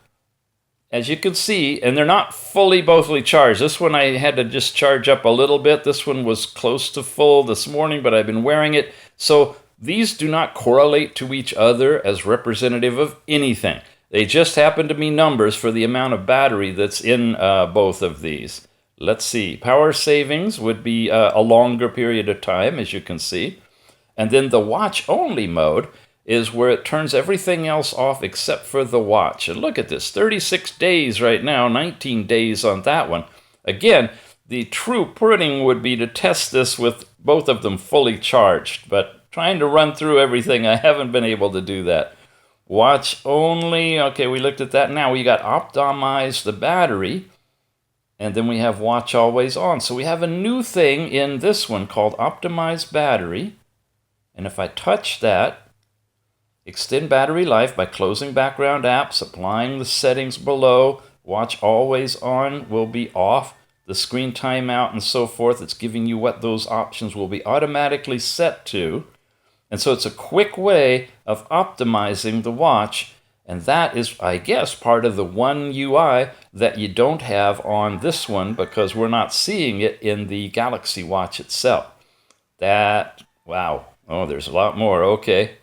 as you can see, and they're not fully charged. This one I had to just charge up a little bit. This one was close to full this morning, but I've been wearing it. So these do not correlate to each other as representative of anything. They just happen to be numbers for the amount of battery that's in both of these. Let's see. Power savings would be a longer period of time, as you can see. And then the watch-only mode is where it turns everything else off except for the watch. And look at this, 36 days right now, 19 days on that one. Again, the true pudding would be to test this with both of them fully charged, but trying to run through everything, I haven't been able to do that. Watch only, okay, we looked at that. Now we got optimize the battery, and then we have watch always on. So we have a new thing in this one called optimize battery. And if I touch that, extend battery life by closing background apps, applying the settings below, watch always on will be off, the screen timeout and so forth. It's giving you what those options will be automatically set to. And so it's a quick way of optimizing the watch. And that is, I guess, part of the one UI that you don't have on this one because we're not seeing it in the Galaxy Watch itself. That, wow. Oh, there's a lot more. Okay.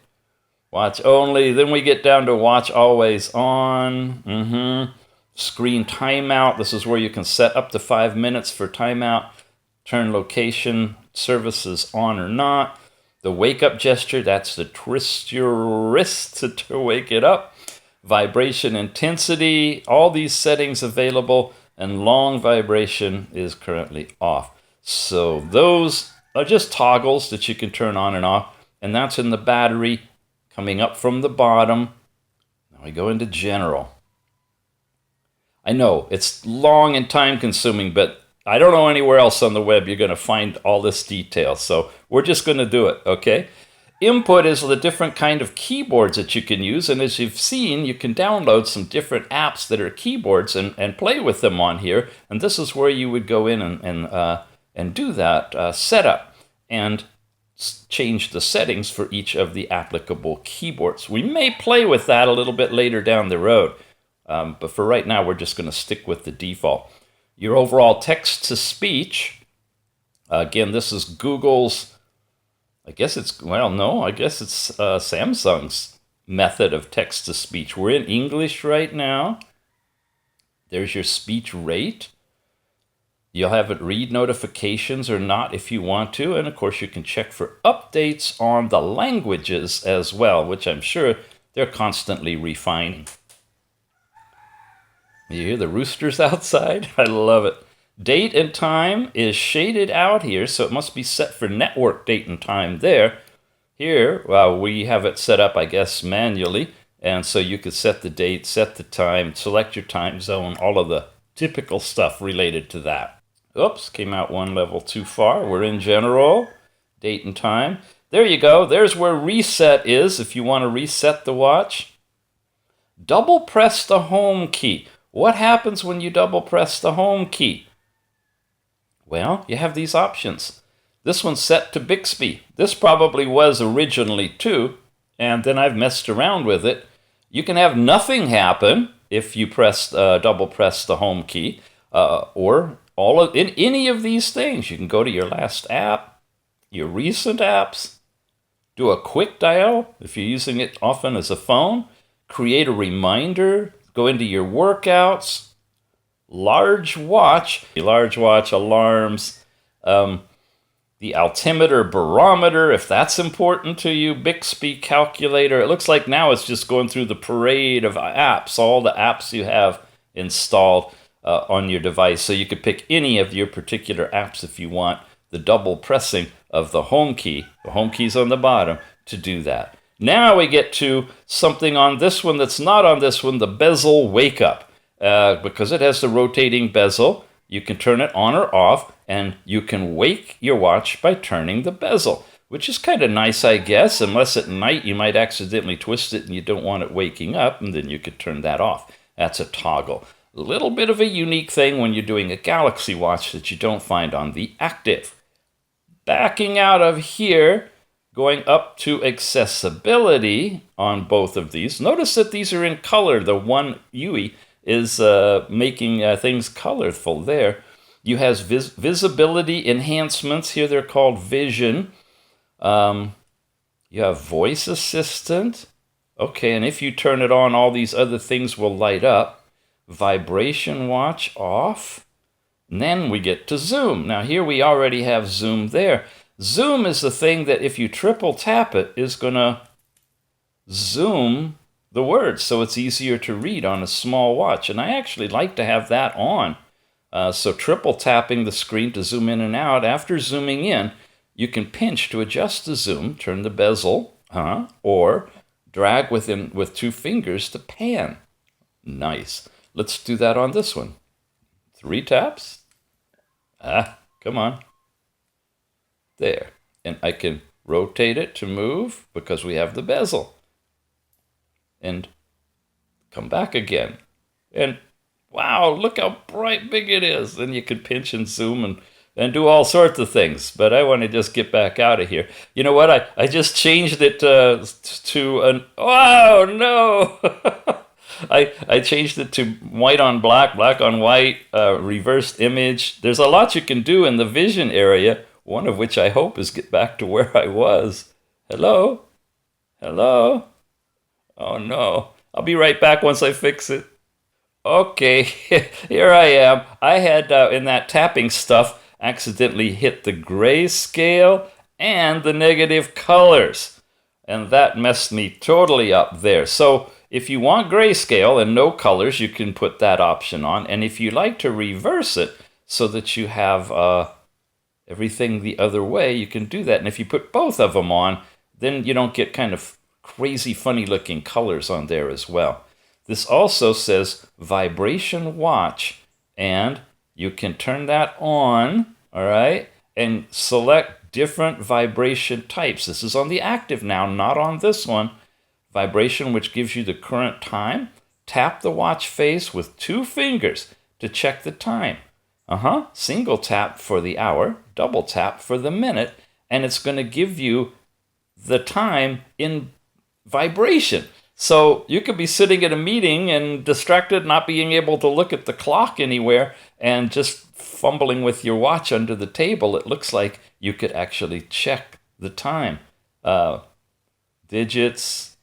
Watch only. Then we get down to watch always on. Screen timeout. This is where you can set up to 5 minutes for timeout. Turn location services on or not. The wake up gesture, that's the twist your wrist to wake it up. Vibration intensity, all these settings available, and long vibration is currently off. So those are just toggles that you can turn on and off, and that's in the battery coming up from the bottom. Now we go into general. I know it's long and time consuming, but I don't know anywhere else on the web you're going to find all this detail, so we're just going to do it, okay? Input is the different kind of keyboards that you can use, and as you've seen, you can download some different apps that are keyboards and play with them on here, and this is where you would go in and do that setup and change the settings for each of the applicable keyboards. We may play with that a little bit later down the road, but for right now, we're just going to stick with the default. Your overall text-to-speech, again, this is Google's, I guess it's Samsung's method of text-to-speech. We're in English right now. There's your speech rate. You'll have it read notifications or not if you want to, and of course you can check for updates on the languages as well, which I'm sure they're constantly refining. You hear the roosters outside? I love it. Date and time is shaded out here, so it must be set for network date and time there. Here, we have it set up, I guess, manually, and so you could set the date, set the time, select your time zone, all of the typical stuff related to that. Oops, came out one level too far. We're in general, date and time. There you go. There's where reset is if you want to reset the watch. Double press the home key. What happens when you double press the home key? Well, you have these options. This one's set to Bixby. This probably was originally too, and then I've messed around with it. You can have nothing happen if you double press the home key, or in any of these things. You can go to your last app, your recent apps, do a quick dial if you're using it often as a phone, create a reminder, go into your workouts, large watch alarms, the altimeter barometer, if that's important to you, Bixby calculator. It looks like now it's just going through the parade of apps, all the apps you have installed on your device. So you could pick any of your particular apps if you want the double pressing of the home key's on the bottom, to do that. Now we get to something on this one that's not on this one, the bezel wake up. Because it has the rotating bezel, you can turn it on or off, and you can wake your watch by turning the bezel, which is kind of nice, I guess, unless at night you might accidentally twist it and you don't want it waking up, and then you could turn that off. That's a toggle. A little bit of a unique thing when you're doing a Galaxy Watch that you don't find on the Active. Backing out of here, going up to accessibility on both of these. Notice that these are in color, the one UI. is making things colorful there. You have visibility enhancements. Here they're called vision. You have voice assistant. Okay, and if you turn it on, all these other things will light up. Vibration watch off. And then we get to zoom. Now here we already have zoom there. Zoom is the thing that if you triple tap it is going to zoom the words so it's easier to read on a small watch. And I actually like to have that on. So triple tapping the screen to zoom in and out. After zooming in, you can pinch to adjust the zoom, turn the bezel, or drag with 2 fingers to pan. Nice. Let's do that on this one. 3 taps. Come on. There. And I can rotate it to move because we have the bezel. And come back again. And wow, look how bright big it is. Then you can pinch and zoom and do all sorts of things. But I want to just get back out of here. You know what? I just changed it to an... Oh, no! I changed it to white on black, black on white, reversed image. There's a lot you can do in the vision area, one of which I hope is get back to where I was. Hello? Hello? Oh, no. I'll be right back once I fix it. Okay, here I am. I had, in that tapping stuff, accidentally hit the grayscale and the negative colors. And that messed me totally up there. So if you want grayscale and no colors, you can put that option on. And if you like to reverse it so that you have everything the other way, you can do that. And if you put both of them on, then you don't get kind of crazy, funny-looking colors on there as well. This also says vibration watch, and you can turn that on, all right, and select different vibration types. This is on the active now, not on this one. Vibration, which gives you the current time. Tap the watch face with 2 fingers to check the time. Single tap for the hour, double tap for the minute, and it's going to give you the time in vibration. So you could be sitting at a meeting and distracted, not being able to look at the clock anywhere, and just fumbling with your watch under the table. It looks like you could actually check the time. Digits,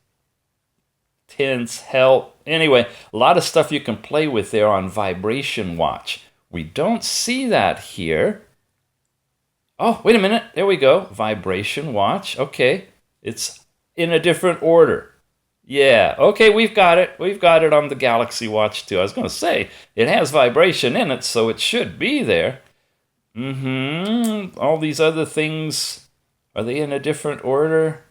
tense, help. Anyway, a lot of stuff you can play with there on vibration watch. We don't see that here. Oh, wait a minute. There we go. Vibration watch. Okay. It's in a different order. Yeah, okay, we've got it. We've got it on the Galaxy Watch too. I was going to say, it has vibration in it, so it should be there. All these other things, are they in a different order?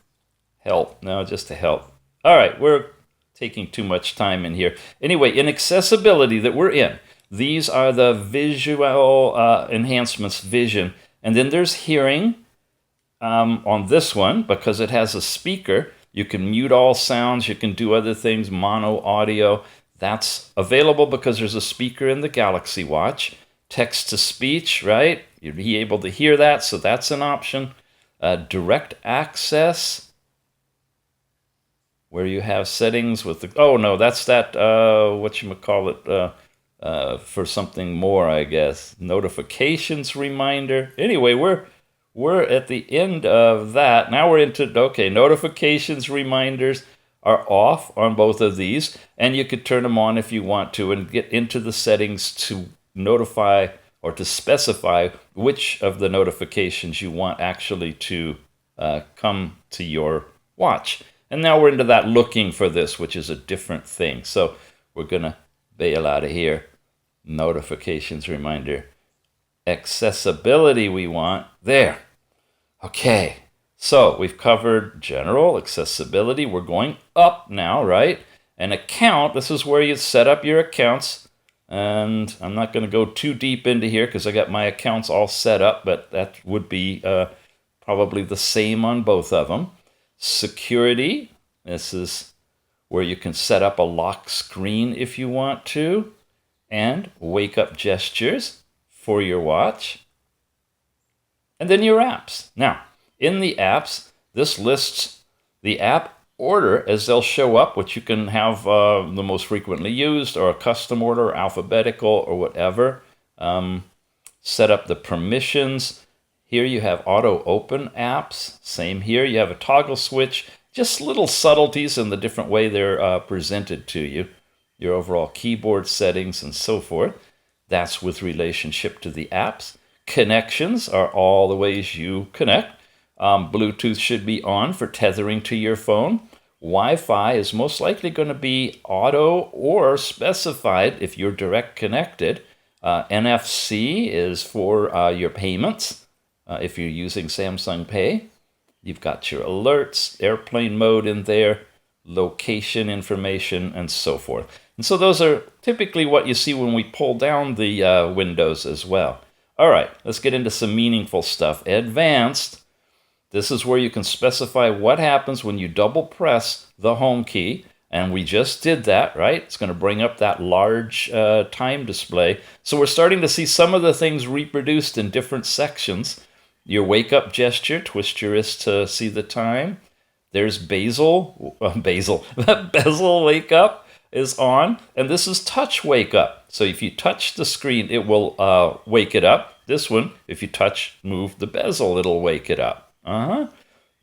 Help. No, just to help. All right, we're taking too much time in here. Anyway, in accessibility that we're in, these are the visual enhancements, vision. And then there's hearing on this one, because it has a speaker. You can mute all sounds. You can do other things, mono audio. That's available because there's a speaker in the Galaxy Watch. Text to speech, right? You'd be able to hear that, so that's an option. Direct access, where you have settings with the... Oh, no, that's that, whatchamacallit, for something more, I guess. Notifications reminder. Anyway, we're at the end of that. Now we're into, okay, notifications, reminders are off on both of these, and you could turn them on if you want to and get into the settings to notify or to specify which of the notifications you want actually to come to your watch. And now we're into that looking for this, which is a different thing. So we're going to bail out of here. Notifications, reminder. Accessibility we want. There. Okay. So we've covered general accessibility. We're going up now, right? An account. This is where you set up your accounts. And I'm not going to go too deep into here because I got my accounts all set up, but that would be probably the same on both of them. Security. This is where you can set up a lock screen if you want to. And wake up gestures for your watch. And then your apps. Now, in the apps, this lists the app order as they'll show up, which you can have the most frequently used or a custom order, alphabetical or whatever. Set up the permissions. Here you have auto open apps. Same here. You have a toggle switch. Just little subtleties in the different way they're presented to you. Your overall keyboard settings and so forth. That's with relationship to the apps. Connections are all the ways you connect. Bluetooth should be on for tethering to your phone. Wi-Fi is most likely going to be auto or specified if you're direct connected. NFC is for your payments if you're using Samsung Pay. You've got your alerts, airplane mode in there, location information, and so forth. And so those are typically what you see when we pull down the windows as well. All right, let's get into some meaningful stuff. Advanced. This is where you can specify what happens when you double press the home key. And we just did that, right? It's going to bring up that large time display. So we're starting to see some of the things reproduced in different sections. Your wake up gesture, twist your wrist to see the time. There's bezel wake up is on. And this is touch wake up. So if you touch the screen, it will wake it up. This one, if you move the bezel, it'll wake it up.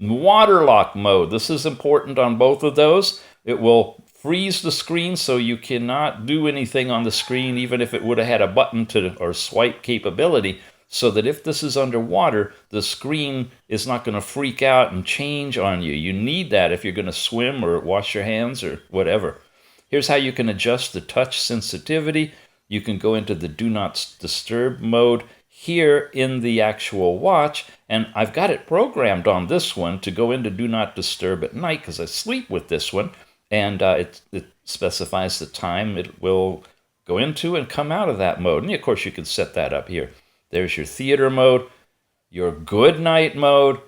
Water lock mode. This is important on both of those. It will freeze the screen so you cannot do anything on the screen, even if it would have had a button or swipe capability, so that if this is underwater, the screen is not going to freak out and change on you. You need that if you're going to swim or wash your hands or whatever. Here's how you can adjust the touch sensitivity. You can go into the do not disturb mode here in the actual watch, and I've got it programmed on this one to go into do not disturb at night because I sleep with this one, and it specifies the time it will go into and come out of that mode. And of course you can set that up here. There's your theater mode, your good night mode.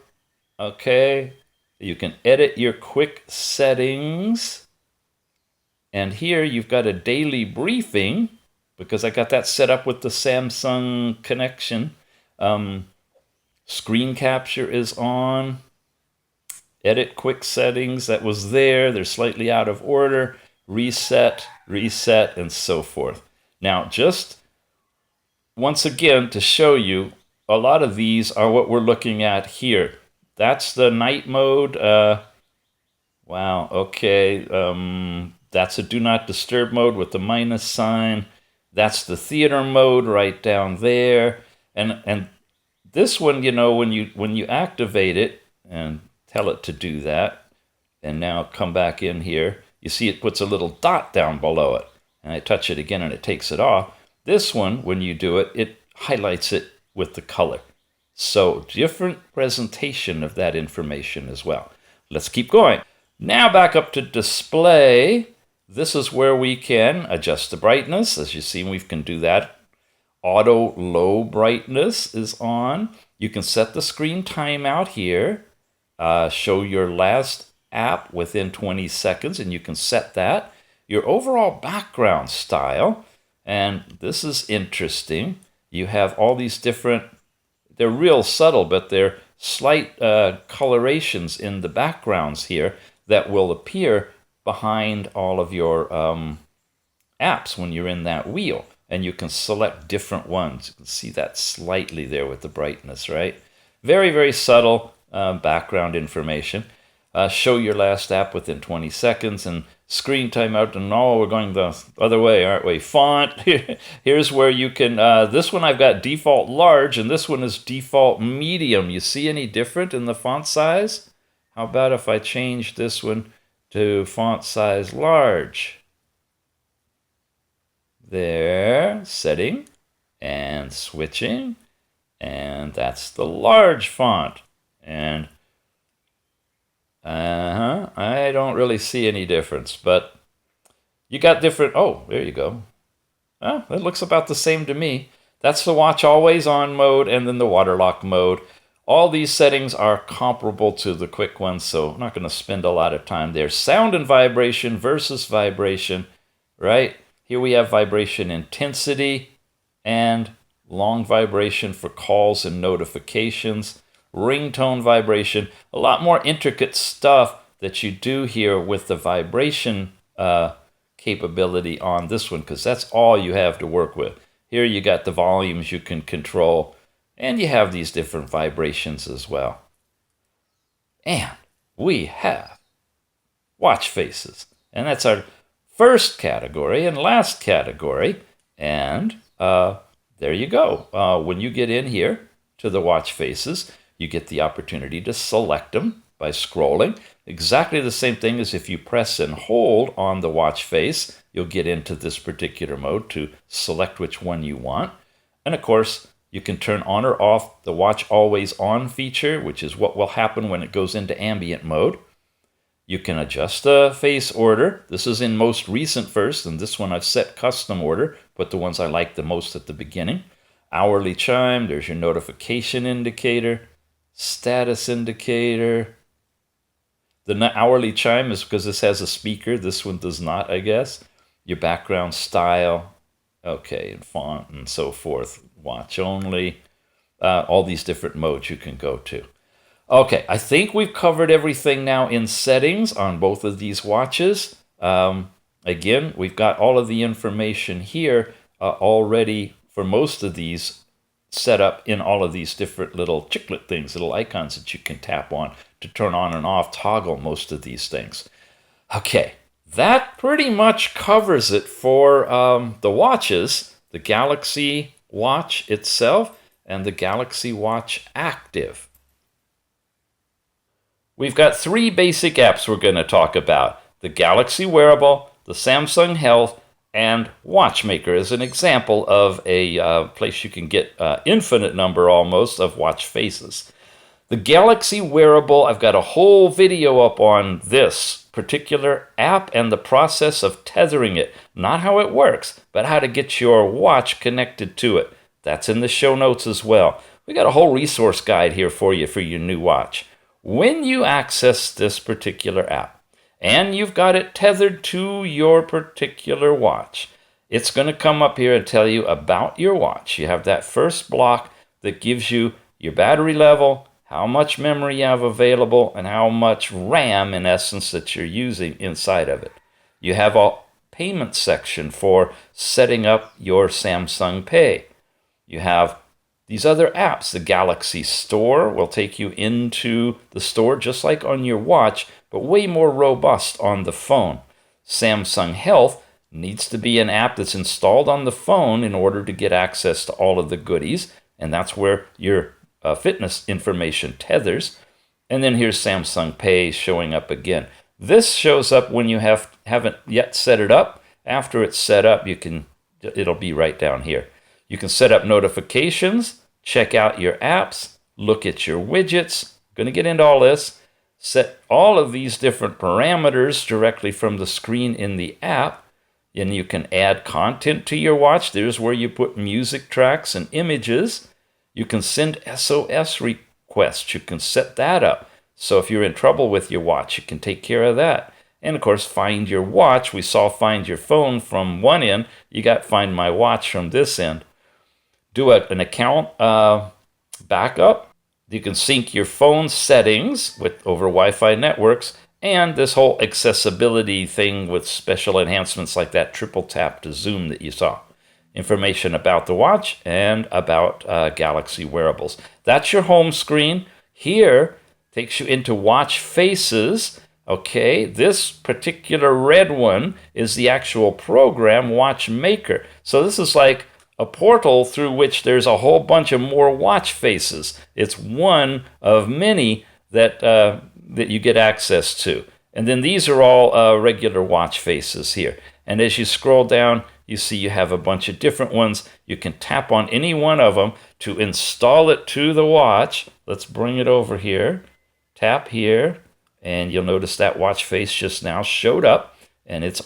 Okay, you can edit your quick settings, and here you've got a daily briefing because I got that set up with the Samsung connection. Screen capture is on. Edit quick settings, that was there. They're slightly out of order. Reset, and so forth. Now, just once again to show you, a lot of these are what we're looking at here. That's the night mode. Wow, okay. That's a do not disturb mode with the minus sign. That's the theater mode right down there. And this one, you know, when you activate it and tell it to do that, and now come back in here, you see it puts a little dot down below it. And I touch it again and it takes it off. This one, when you do it, it highlights it with the color. So different presentation of that information as well. Let's keep going. Now back up to display. This is where we can adjust the brightness. As you see, we can do that. Auto low brightness is on. You can set the screen timeout here. Show your last app within 20 seconds, and you can set that. Your overall background style, and this is interesting. You have all these different, they're real subtle, but they're slight colorations in the backgrounds here that will appear behind all of your apps when you're in that wheel. And you can select different ones. You can see that slightly there with the brightness, right? Very, very subtle background information. Show your last app within 20 seconds and screen timeout. And we're going the other way, aren't we? Font. Here's where you can, this one I've got default large and this one is default medium. You see any different in the font size? How about if I change this one to font size large? There, setting and switching, and that's the large font. And I don't really see any difference, but you got different. Oh, there you go. Oh, it looks about the same to me. That's the watch always on mode and then the water lock mode. All these settings are comparable to the quick ones, so I'm not going to spend a lot of time there. Sound and vibration versus vibration, right? Here we have vibration intensity and long vibration for calls and notifications. Ringtone vibration, a lot more intricate stuff that you do here with the vibration capability on this one, because that's all you have to work with. Here you got the volumes you can control, and you have these different vibrations as well. And we have watch faces. And that's our first category and last category. And there you go. When you get in here to the watch faces, you get the opportunity to select them by scrolling. Exactly the same thing as if you press and hold on the watch face, you'll get into this particular mode to select which one you want. And of course, you can turn on or off the watch always on feature, which is what will happen when it goes into ambient mode. You can adjust the face order. This is in most recent first, and this one I've set custom order, put the ones I like the most at the beginning. Hourly chime, there's your notification indicator, status indicator. The hourly chime is because this has a speaker. This one does not, I guess. Your background style, okay, and font and so forth. Watch only, all these different modes you can go to. Okay, I think we've covered everything now in settings on both of these watches. Again, we've got all of the information here already for most of these set up in all of these different little chiclet things, little icons that you can tap on to turn on and off, toggle most of these things. Okay, that pretty much covers it for the watches, the Galaxy Watch itself and the Galaxy Watch Active. We've got three basic apps we're going to talk about: the Galaxy Wearable, the Samsung Health, and Watchmaker as an example of a place you can get infinite number almost of watch faces. The Galaxy Wearable, I've got a whole video up on this particular app and the process of tethering it. Not how it works, but how to get your watch connected to it. That's in the show notes as well. We got a whole resource guide here for you for your new watch. When you access this particular app and you've got it tethered to your particular watch, it's going to come up here and tell you about your watch. You have that first block that gives you your battery level, how much memory you have available, and how much RAM, in essence, that you're using inside of it. You have a payment section for setting up your Samsung Pay. You have these other apps. The Galaxy Store will take you into the store just like on your watch, but way more robust on the phone. Samsung Health needs to be an app that's installed on the phone in order to get access to all of the goodies, and that's where your fitness information tethers. And then here's Samsung Pay showing up again. This shows up when you haven't yet set it up. After it's set up, it'll be right down here. You can set up notifications, check out your apps, look at your widgets. I'm going to get into all this. Set all of these different parameters directly from the screen in the app. And you can add content to your watch. There's where you put music tracks and images. You can send SOS requests. You can set that up. So if you're in trouble with your watch, you can take care of that. And of course, find your watch. We saw find your phone from one end. You got find my watch from this end. Do an account backup. You can sync your phone settings over Wi-Fi networks, and this whole accessibility thing with special enhancements like that triple tap to zoom that you saw. Information about the watch and about Galaxy wearables. That's your home screen. Here takes you into watch faces. Okay, this particular red one is the actual program Watchmaker. So this is like a portal through which there's a whole bunch of more watch faces. It's one of many that you get access to. And then these are all regular watch faces here. And as you scroll down, you see you have a bunch of different ones. You can tap on any one of them to install it to the watch. Let's bring it over here. Tap here, and you'll notice that watch face just now showed up. And it's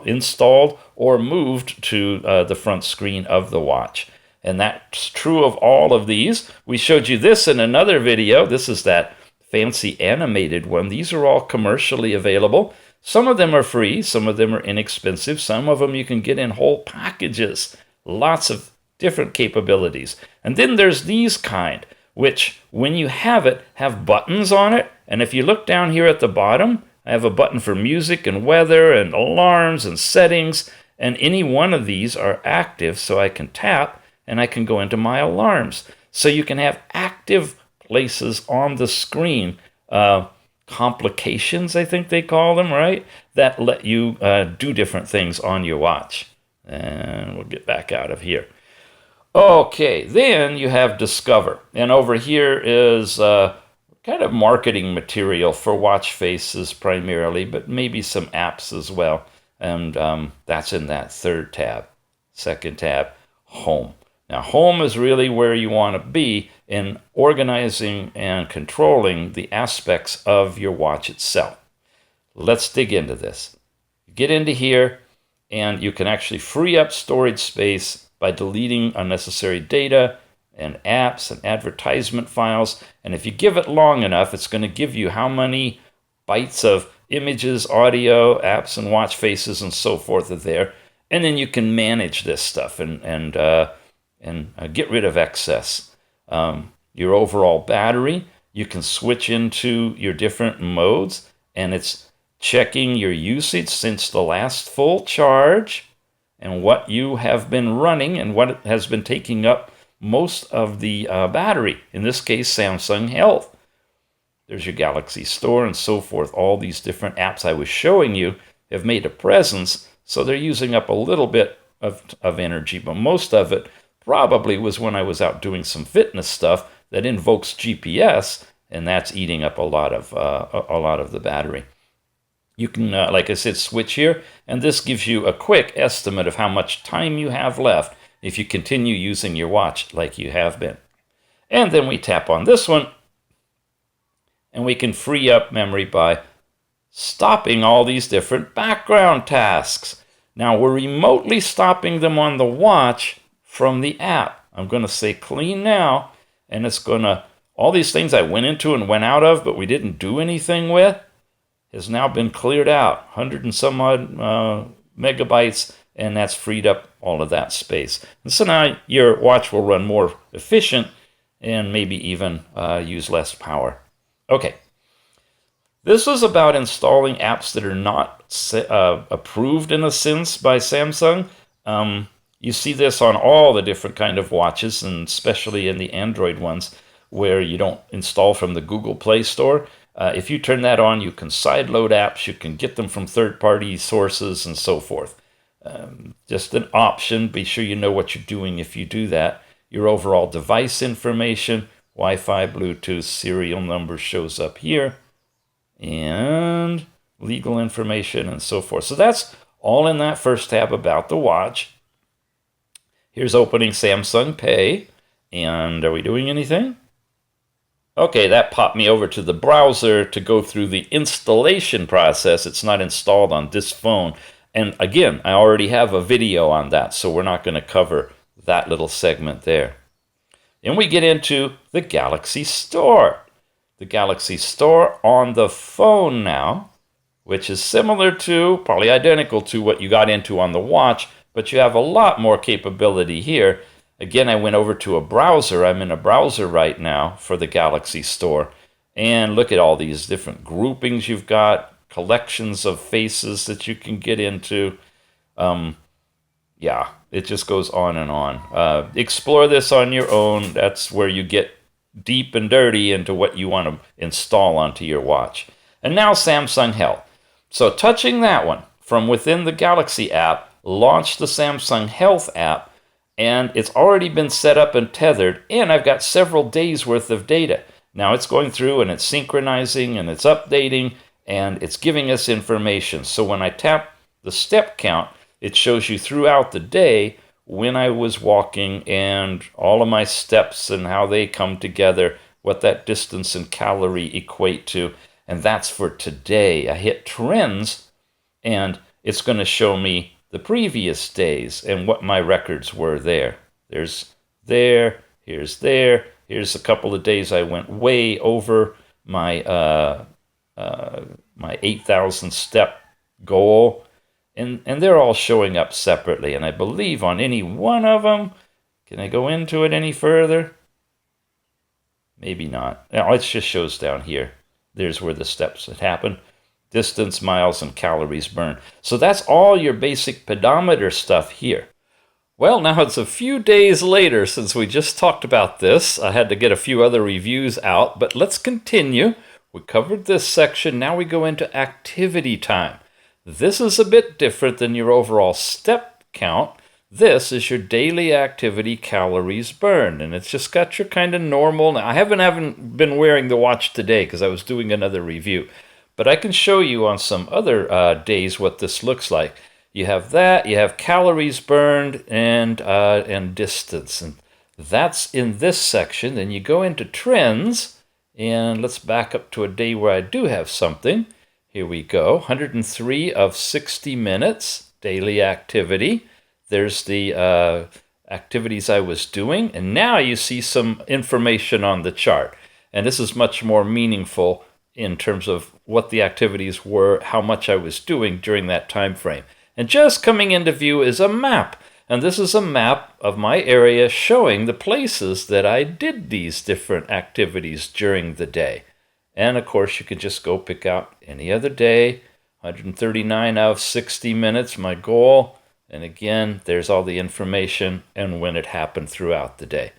installed or moved to the front screen of the watch. And that's true of all of these. We showed you this in another video. This is that fancy animated one. These are all commercially available. Some of them are free. Some of them are inexpensive. Some of them you can get in whole packages. Lots of different capabilities. And then there's these kind, which when you have it, have buttons on it. And if you look down here at the bottom, I have a button for music and weather and alarms and settings, and any one of these are active, so I can tap and I can go into my alarms. So you can have active places on the screen, complications, I think they call them, right? That let you do different things on your watch. And we'll get back out of here. Okay, then you have Discover. And over here is kind of marketing material for watch faces primarily, but maybe some apps as well. And that's in that third tab. Second tab, Home. Now, Home is really where you want to be in organizing and controlling the aspects of your watch itself. Let's dig into this. Get into here, and you can actually free up storage space by deleting unnecessary data and apps and advertisement files. And if you give it long enough, it's going to give you how many bytes of images, audio, apps, and watch faces, and so forth are there. And then you can manage this stuff and get rid of excess. Your overall battery, you can switch into your different modes, and it's checking your usage since the last full charge and what you have been running and what has been taking up most of the battery. In this case, Samsung Health. There's your Galaxy Store and so forth. All these different apps I was showing you have made a presence, so they're using up a little bit of energy, but most of it probably was when I was out doing some fitness stuff that invokes GPS, and that's eating up a lot of the battery. You can, like I said, switch here, and this gives you a quick estimate of how much time you have left if you continue using your watch like you have been. And then we tap on this one, and we can free up memory by stopping all these different background tasks. Now, we're remotely stopping them on the watch from the app. I'm going to say clean now, and it's going to, all these things I went into and went out of, but we didn't do anything with, has now been cleared out, 100 and some odd megabytes, and that's freed up all of that space. And so now your watch will run more efficient and maybe even use less power. Okay, this was about installing apps that are not approved in a sense by Samsung. You see this on all the different kind of watches, and especially in the Android ones, where you don't install from the Google Play Store. If you turn that on, you can sideload apps, you can get them from third-party sources, and so forth. Just an option. Be sure you know what you're doing if you do that. Your overall device information, Wi-Fi, Bluetooth, serial number shows up here, and legal information, and so forth. So that's all in that first tab about the watch. Here's opening Samsung Pay, and are we doing anything? Okay, that popped me over to the browser to go through the installation process. It's not installed on this phone. And again, I already have a video on that, so we're not going to cover that little segment there. Then we get into the Galaxy Store. The Galaxy Store on the phone now, which is similar to, probably identical to what you got into on the watch, but you have a lot more capability here. Again, I went over to a browser. I'm in a browser right now for the Galaxy Store. And look at all these different groupings you've got, collections of faces that you can get into. Yeah, it just goes on and on. Explore this on your own. That's where you get deep and dirty into what you want to install onto your watch. And now Samsung Health. So touching that one from within the Galaxy app, launch the Samsung Health app. And it's already been set up and tethered, and I've got several days worth of data. Now it's going through and it's synchronizing and it's updating and it's giving us information. So when I tap the step count, it shows you throughout the day when I was walking and all of my steps and how they come together, what that distance and calorie equate to. And that's for today. I hit trends and it's going to show me the previous days and what my records were there. Here's a couple of days I went way over my my 8,000 step goal, and they're all showing up separately. And I believe on any one of them, can I go into it any further? Maybe not. No, it just shows down here. There's where the steps had happened. distance, miles, and calories burned. So that's all your basic pedometer stuff here. Well, now it's a few days later since we just talked about this. I had to get a few other reviews out, but let's continue. We covered this section. Now we go into activity time. This is a bit different than your overall step count. This is your daily activity calories burned, and it's just got your kind of normal. Now, I haven't been wearing the watch today because I was doing another review, but I can show you on some other days what this looks like. You have that, you have calories burned and distance, and that's in this section. Then you go into trends, and let's back up to a day where I do have something. Here we go, 103 of 60 minutes, daily activity. There's the activities I was doing, and now you see some information on the chart. And this is much more meaningful in terms of what the activities were, how much I was doing during that time frame. And just coming into view is a map. And this is a map of my area showing the places that I did these different activities during the day. And of course, you could just go pick out any other day, 139 out of 60 minutes, my goal. And again, there's all the information and when it happened throughout the day.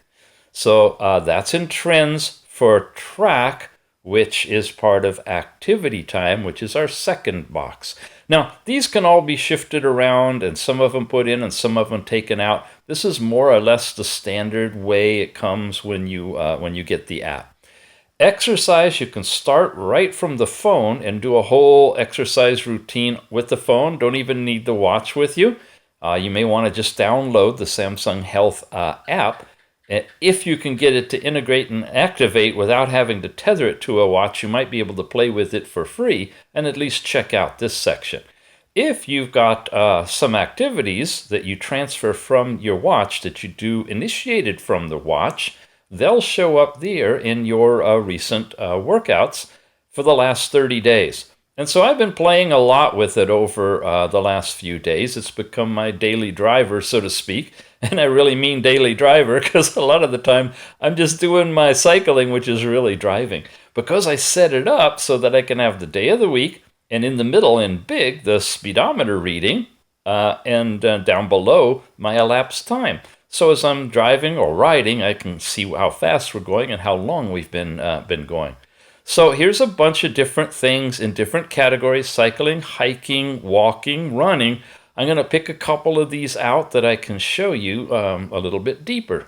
So that's in trends for track, which is part of activity time, which is our second box. Now, these can all be shifted around, and some of them put in and some of them taken out. This is more or less the standard way it comes when you get the app. Exercise, you can start right from the phone and do a whole exercise routine with the phone. Don't even need the watch with you. You may want to just download the Samsung Health app. If you can get it to integrate and activate without having to tether it to a watch, you might be able to play with it for free and at least check out this section. If you've got some activities that you transfer from your watch that you do initiated from the watch, they'll show up there in your recent workouts for the last 30 days. And so I've been playing a lot with it over the last few days. It's become my daily driver, so to speak. And I really mean daily driver because a lot of the time I'm just doing my cycling, which is really driving. Because I set it up so that I can have the day of the week, and in the middle in big, the speedometer reading, and down below, my elapsed time. So as I'm driving or riding, I can see how fast we're going and how long we've been going. So here's a bunch of different things in different categories: cycling, hiking, walking, running. I'm going to pick a couple of these out that I can show you a little bit deeper.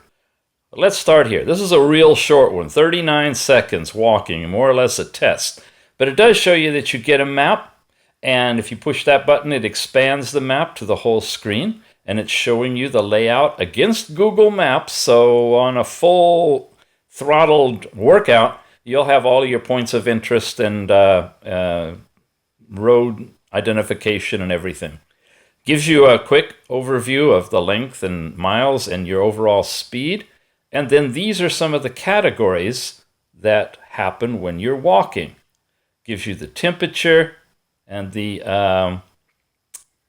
Let's start here. This is a real short one, 39 seconds walking, more or less a test. But it does show you that you get a map, and if you push that button, it expands the map to the whole screen, and it's showing you the layout against Google Maps. So on a full throttled workout, you'll have all your points of interest and road identification and everything. Gives you a quick overview of the length and miles and your overall speed. And then these are some of the categories that happen when you're walking. Gives you the temperature and the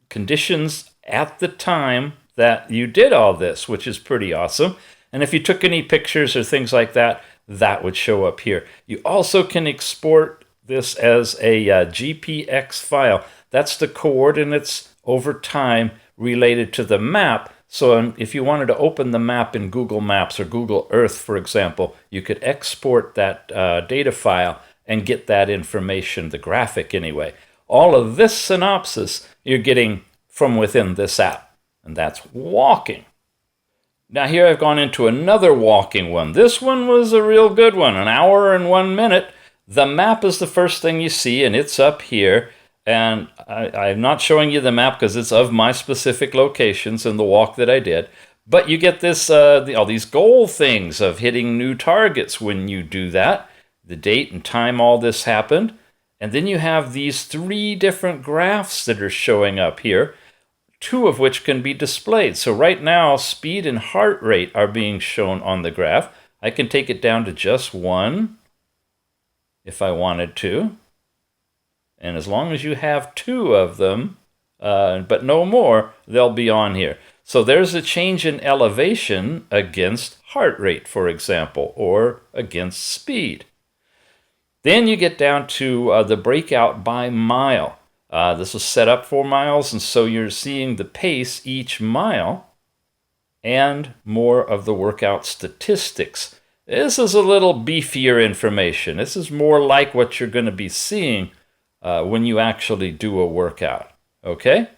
conditions at the time that you did all this, which is pretty awesome. And if you took any pictures or things like that, that would show up here. You also can export this as a GPX file. That's the coordinates over time related to the map. So if you wanted to open the map in Google Maps or Google Earth, for example, you could export that data file and get that information, the graphic anyway. All of this synopsis you're getting from within this app, and that's walking. Now here I've gone into another walking one. This one was a real good one, 1 hour and 1 minute. The map is the first thing you see, and it's up here. And I'm not showing you the map because it's of my specific locations and the walk that I did. But you get this all these goal things of hitting new targets when you do that. The date and time all this happened. And then you have these 3 different graphs that are showing up here, 2 of which can be displayed. So right now, speed and heart rate are being shown on the graph. I can take it down to just 1 if I wanted to. And as long as you have 2 of them, but no more, they'll be on here. So there's a change in elevation against heart rate, for example, or against speed. Then you get down to the breakout by mile. This is set up for miles, and so you're seeing the pace each mile and more of the workout statistics. This is a little beefier information. This is more like what you're going to be seeing when you actually do a workout, okay?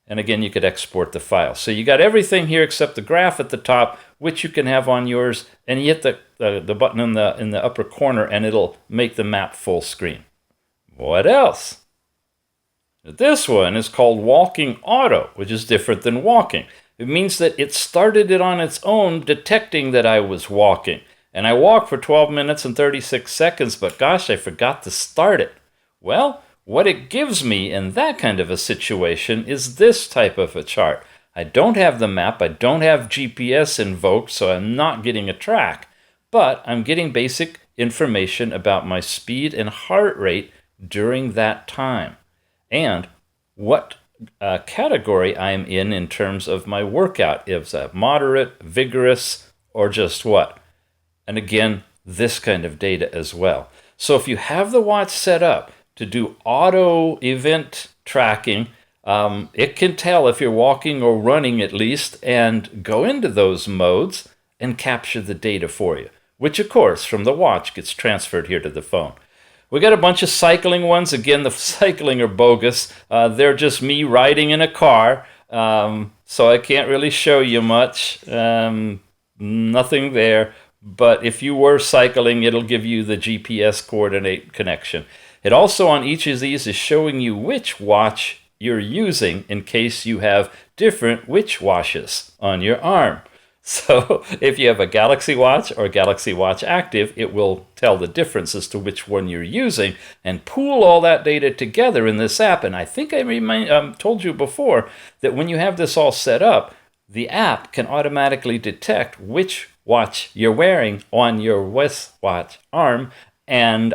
And again, you could export the file. So you got everything here except the graph at the top, which you can have on yours, and you hit the button in the upper corner, and it'll make the map full screen. What else? This one is called Walking Auto, which is different than walking. It means that it started it on its own, detecting that I was walking. And I walked for 12 minutes and 36 seconds, but gosh, I forgot to start it. Well, what it gives me in that kind of a situation is this type of a chart. I don't have the map, I don't have GPS invoked, so I'm not getting a track. But I'm getting basic information about my speed and heart rate during that time. And what category I'm in terms of my workout. Is that moderate, vigorous, or just what? And again, this kind of data as well. So if you have the watch set up to do auto event tracking, it can tell if you're walking or running at least, and go into those modes and capture the data for you, which of course from the watch gets transferred here to the phone. We got a bunch of cycling ones. Again, the cycling are bogus. They're just me riding in a car, so I can't really show you much. Nothing there. But if you were cycling, it'll give you the GPS coordinate connection. It also, on each of these, is showing you which watch you're using in case you have different which watches on your arm. So if you have a Galaxy Watch or Galaxy Watch Active, it will tell the difference as to which one you're using and pool all that data together in this app. And I think I told you before that when you have this all set up, the app can automatically detect which watch you're wearing on your wristwatch arm and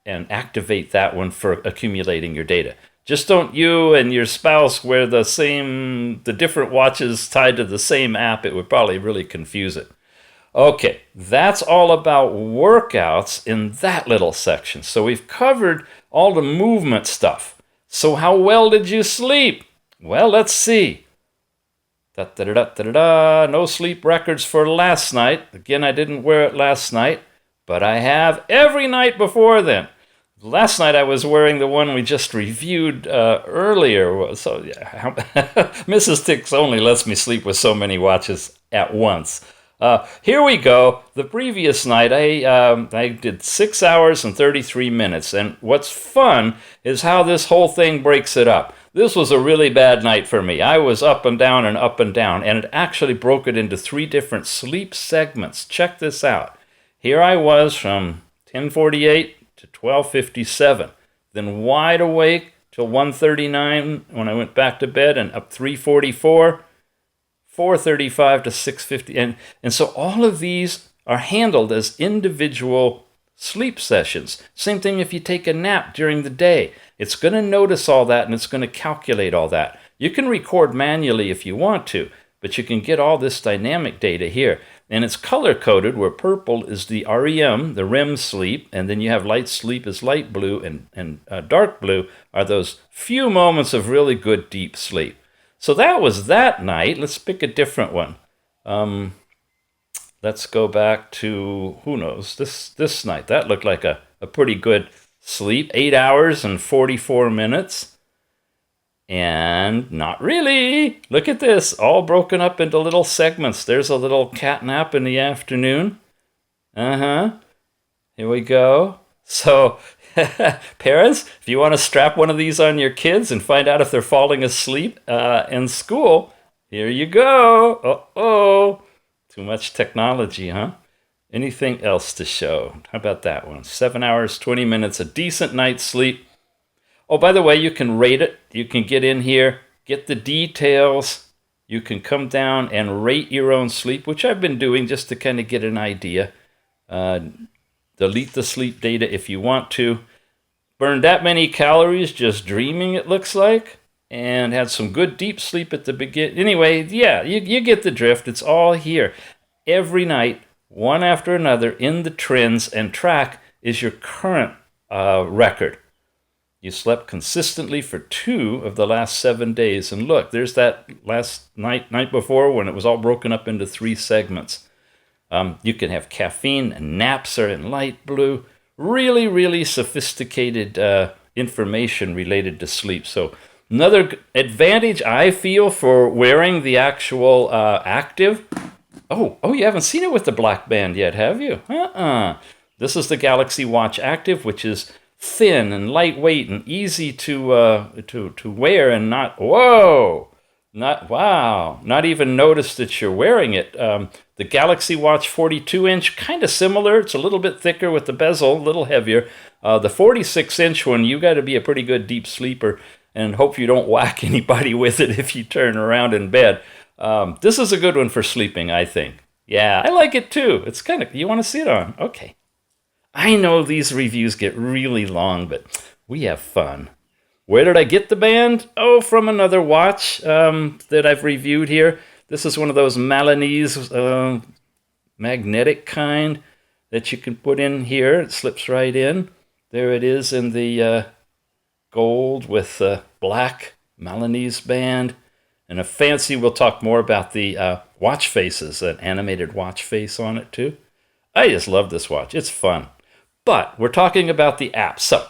activate that one for accumulating your data. Just don't you and your spouse wear the different watches tied to the same app. It would probably really confuse it. Okay, that's all about workouts in that little section. So we've covered all the movement stuff. So how well did you sleep? Well, let's see. No sleep records for last night. Again, I didn't wear it last night, but I have every night before then. Last night I was wearing the one we just reviewed earlier. So yeah, Mrs. Ticks only lets me sleep with so many watches at once. Here we go. The previous night I did 6 hours and 33 minutes. And what's fun is how this whole thing breaks it up. This was a really bad night for me. I was up and down and up and down. And it actually broke it into 3 different sleep segments. Check this out. Here I was from 10:48 to 12:57, then wide awake till 1:39 when I went back to bed, and up 3:44, 4:35 to 6:50, and so all of these are handled as individual sleep sessions. Same thing if you take a nap during the day. It's going to notice all that, and it's going to calculate all that. You can record manually if you want to, but you can get all this dynamic data here. And it's color-coded, where purple is the REM, the REM sleep, and then you have light sleep is light blue, and dark blue are those few moments of really good deep sleep. So that was that night. Let's pick a different one. Let's go back to, who knows, this night. That looked like a pretty good sleep, 8 hours and 44 minutes. And not really. Look at this, all broken up into little segments. There's a little cat nap in the afternoon. Here we go. So, parents, if you want to strap one of these on your kids and find out if they're falling asleep in school, here you go. Uh-oh. Too much technology, huh? Anything else to show? How about that one? 7 hours, 20 minutes, a decent night's sleep. Oh, by the way, you can rate it. You can get in here, get the details. You can come down and rate your own sleep, which I've been doing just to kind of get an idea. Delete the sleep data if you want to. Burn that many calories just dreaming, it looks like. And had some good deep sleep at the beginning. Anyway, yeah, you get the drift. It's all here. Every night, one after another, in the trends, and track is your current record. You slept consistently for 2 of the last 7 days. And look, there's that last night before when it was all broken up into 3 segments. You can have caffeine, and naps are in light blue. Really, really sophisticated information related to sleep. So another advantage I feel for wearing the actual active. Oh, you haven't seen it with the black band yet, have you? This is the Galaxy Watch Active, which is thin and lightweight and easy to wear and not even notice that you're wearing it. The Galaxy Watch 42-inch, kind of similar. It's a little bit thicker with the bezel, a little heavier. The 46-inch one, you got to be a pretty good deep sleeper and hope you don't whack anybody with it if you turn around in bed. This is a good one for sleeping, I think. Yeah, I like it too. It's kind of, you want to see it on? Okay. I know these reviews get really long, but we have fun. Where did I get the band? Oh, from another watch that I've reviewed here. This is one of those Milanese magnetic kind that you can put in here. It slips right in. There it is in the gold with black Milanese band. And a fancy, we'll talk more about the watch faces, an animated watch face on it too. I just love this watch. It's fun. But we're talking about the app. So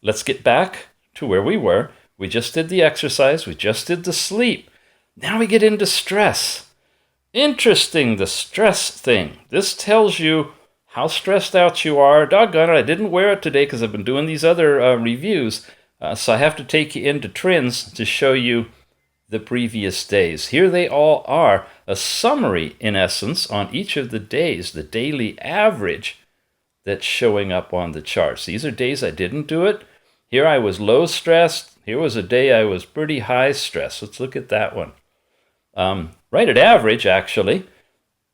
let's get back to where we were. We just did the exercise. We just did the sleep. Now we get into stress. Interesting, the stress thing. This tells you how stressed out you are. Doggone it, I didn't wear it today because I've been doing these other reviews. So I have to take you into trends to show you the previous days. Here they all are. A summary, in essence, on each of the days, the daily average that's showing up on the charts. These are days I didn't do it. Here I was low stressed. Here was a day I was pretty high stressed. Let's look at that one. Right at average, actually.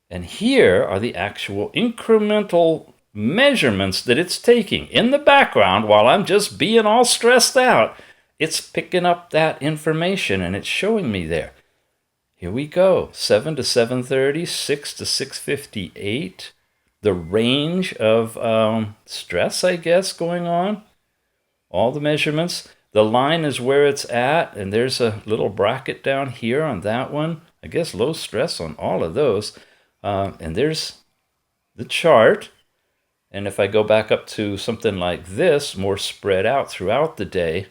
And here are the actual incremental measurements that it's taking. In the background, while I'm just being all stressed out, it's picking up that information and it's showing me there. Here we go. 7 to 7:30, 6 to 6:58. The range of stress, I guess, going on. All the measurements. The line is where it's at, and there's a little bracket down here on that one. I guess low stress on all of those. And there's the chart. And if I go back up to something like this, more spread out throughout the day.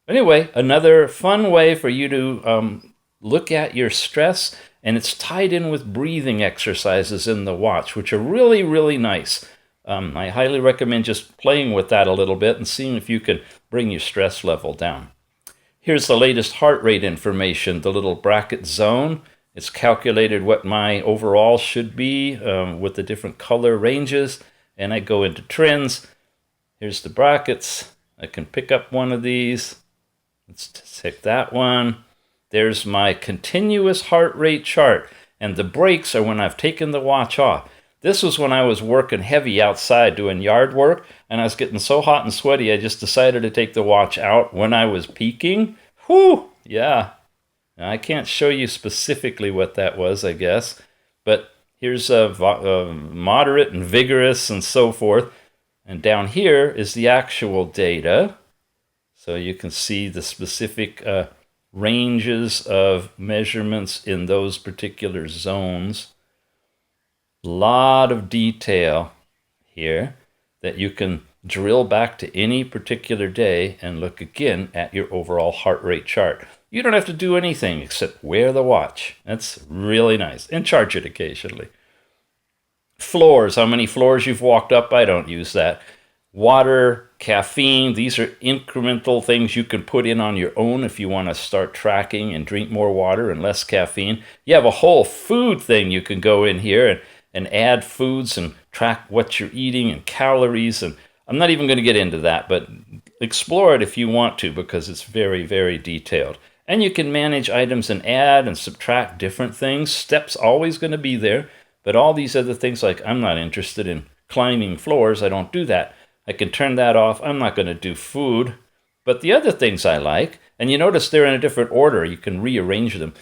Anyway, another fun way for you to look at your stress, and it's tied in with breathing exercises in the watch, which are really, really nice. I highly recommend just playing with that a little bit and seeing if you can bring your stress level down. Here's the latest heart rate information, the little bracket zone. It's calculated what my overall should be with the different color ranges, and I go into trends. Here's the brackets. I can pick up one of these. Let's take that one. There's my continuous heart rate chart, and the breaks are when I've taken the watch off. This was when I was working heavy outside doing yard work, and I was getting so hot and sweaty, I just decided to take the watch out when I was peaking. Whew, yeah. Now, I can't show you specifically what that was, I guess, but here's moderate and vigorous and so forth. And down here is the actual data. So you can see the specific ranges of measurements in those particular zones. A lot of detail here that you can drill back to any particular day and look again at your overall heart rate chart. You don't have to do anything except wear the watch. That's really nice. And charge it occasionally. Floors, how many floors you've walked up, I don't use that. Water, caffeine, these are incremental things you can put in on your own if you want to start tracking and drink more water and less caffeine. You have a whole food thing you can go in here and add foods and track what you're eating and calories. And I'm not even going to get into that, but explore it if you want to because it's very, very detailed. And you can manage items and add and subtract different things. Steps always going to be there, but all these other things like I'm not interested in climbing floors. I don't do that. I can turn that off. I'm not going to do food. But the other things I like, and you notice they're in a different order. You can rearrange them.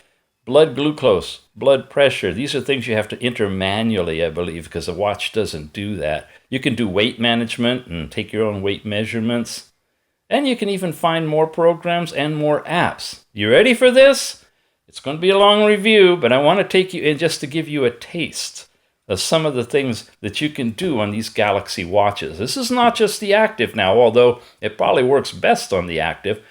Blood glucose, blood pressure. These are things you have to enter manually, I believe, because the watch doesn't do that. You can do weight management and take your own weight measurements. And you can even find more programs and more apps. You ready for this? It's going to be a long review, but I want to take you in just to give you a taste of some of the things that you can do on these Galaxy watches. This is not just the active now, although it probably works best on the active.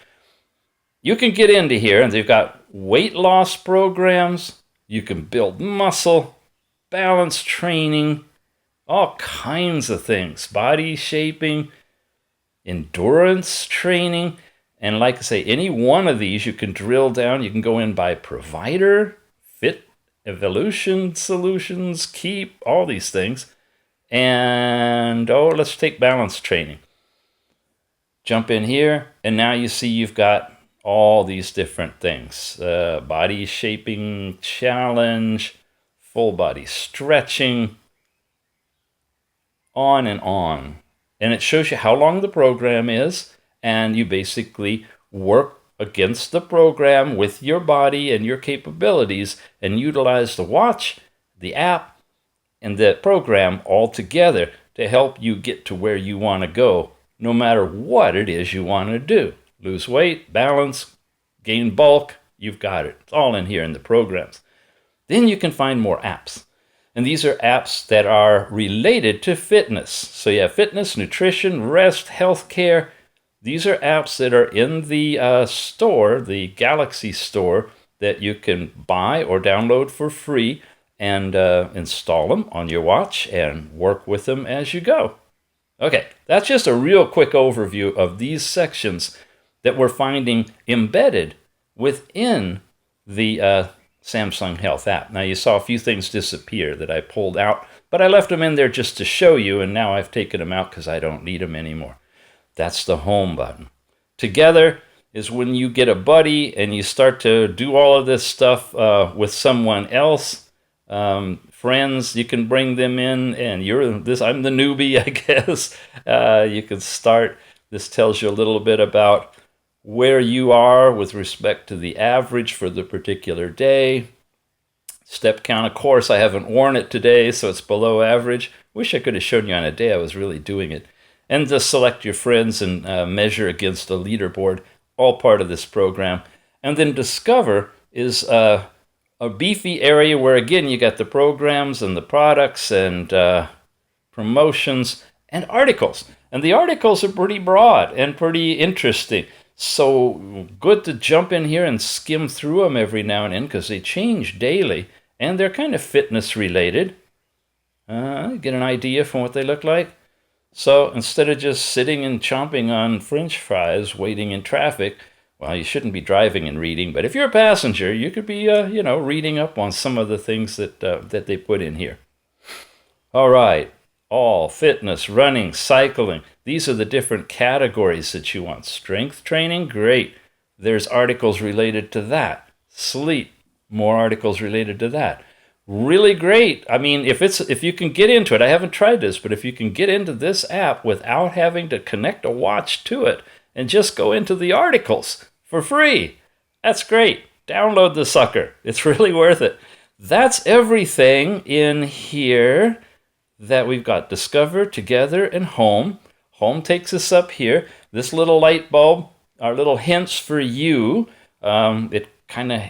You can get into here, and they've got weight loss programs. You can build muscle, balance training, all kinds of things, body shaping, endurance training. And like I say, any one of these you can drill down. You can go in by provider, fit, evolution, solutions, keep, all these things. And let's take balance training. Jump in here, and now you see you've got all these different things. Body shaping challenge, full body stretching, on and on. And it shows you how long the program is, and you basically work against the program with your body and your capabilities and utilize the watch, the app, and the program all together to help you get to where you want to go, no matter what it is you want to do. Lose weight, balance, gain bulk, you've got it. It's all in here in the programs. Then you can find more apps. And these are apps that are related to fitness. So you have fitness, nutrition, rest, healthcare. These are apps that are in the store, the Galaxy store, that you can buy or download for free and install them on your watch and work with them as you go. Okay, that's just a real quick overview of these sections that we're finding embedded within the Samsung Health app. Now, you saw a few things disappear that I pulled out, but I left them in there just to show you, and now I've taken them out because I don't need them anymore. That's the home button. Together is when you get a buddy and you start to do all of this stuff with someone else. Friends, you can bring them in, and I'm the newbie, I guess. You can start. This tells you a little bit about where you are with respect to the average for the particular day. Step count, of course, I haven't worn it today, so it's below average. Wish I could have shown you on a day I was really doing it. And just select your friends and measure against a leaderboard, all part of this program. And then Discover is a beefy area where, again, you got the programs and the products and promotions and articles. And the articles are pretty broad and pretty interesting. So good to jump in here and skim through them every now and then because they change daily and they're kind of fitness related. Get an idea from what they look like. So instead of just sitting and chomping on French fries waiting in traffic, well, you shouldn't be driving and reading, but if you're a passenger, you could be, reading up on some of the things that they put in here. All right. All fitness, running, cycling. These are the different categories that you want. Strength training, great. There's articles related to that. Sleep, more articles related to that. Really great. I mean, if you can get into it, I haven't tried this, but if you can get into this app without having to connect a watch to it and just go into the articles for free, that's great. Download the sucker. It's really worth it. That's everything in here that we've got. Discover, Together, and Home. Home takes us up here. This little light bulb are little hints for you. It kind of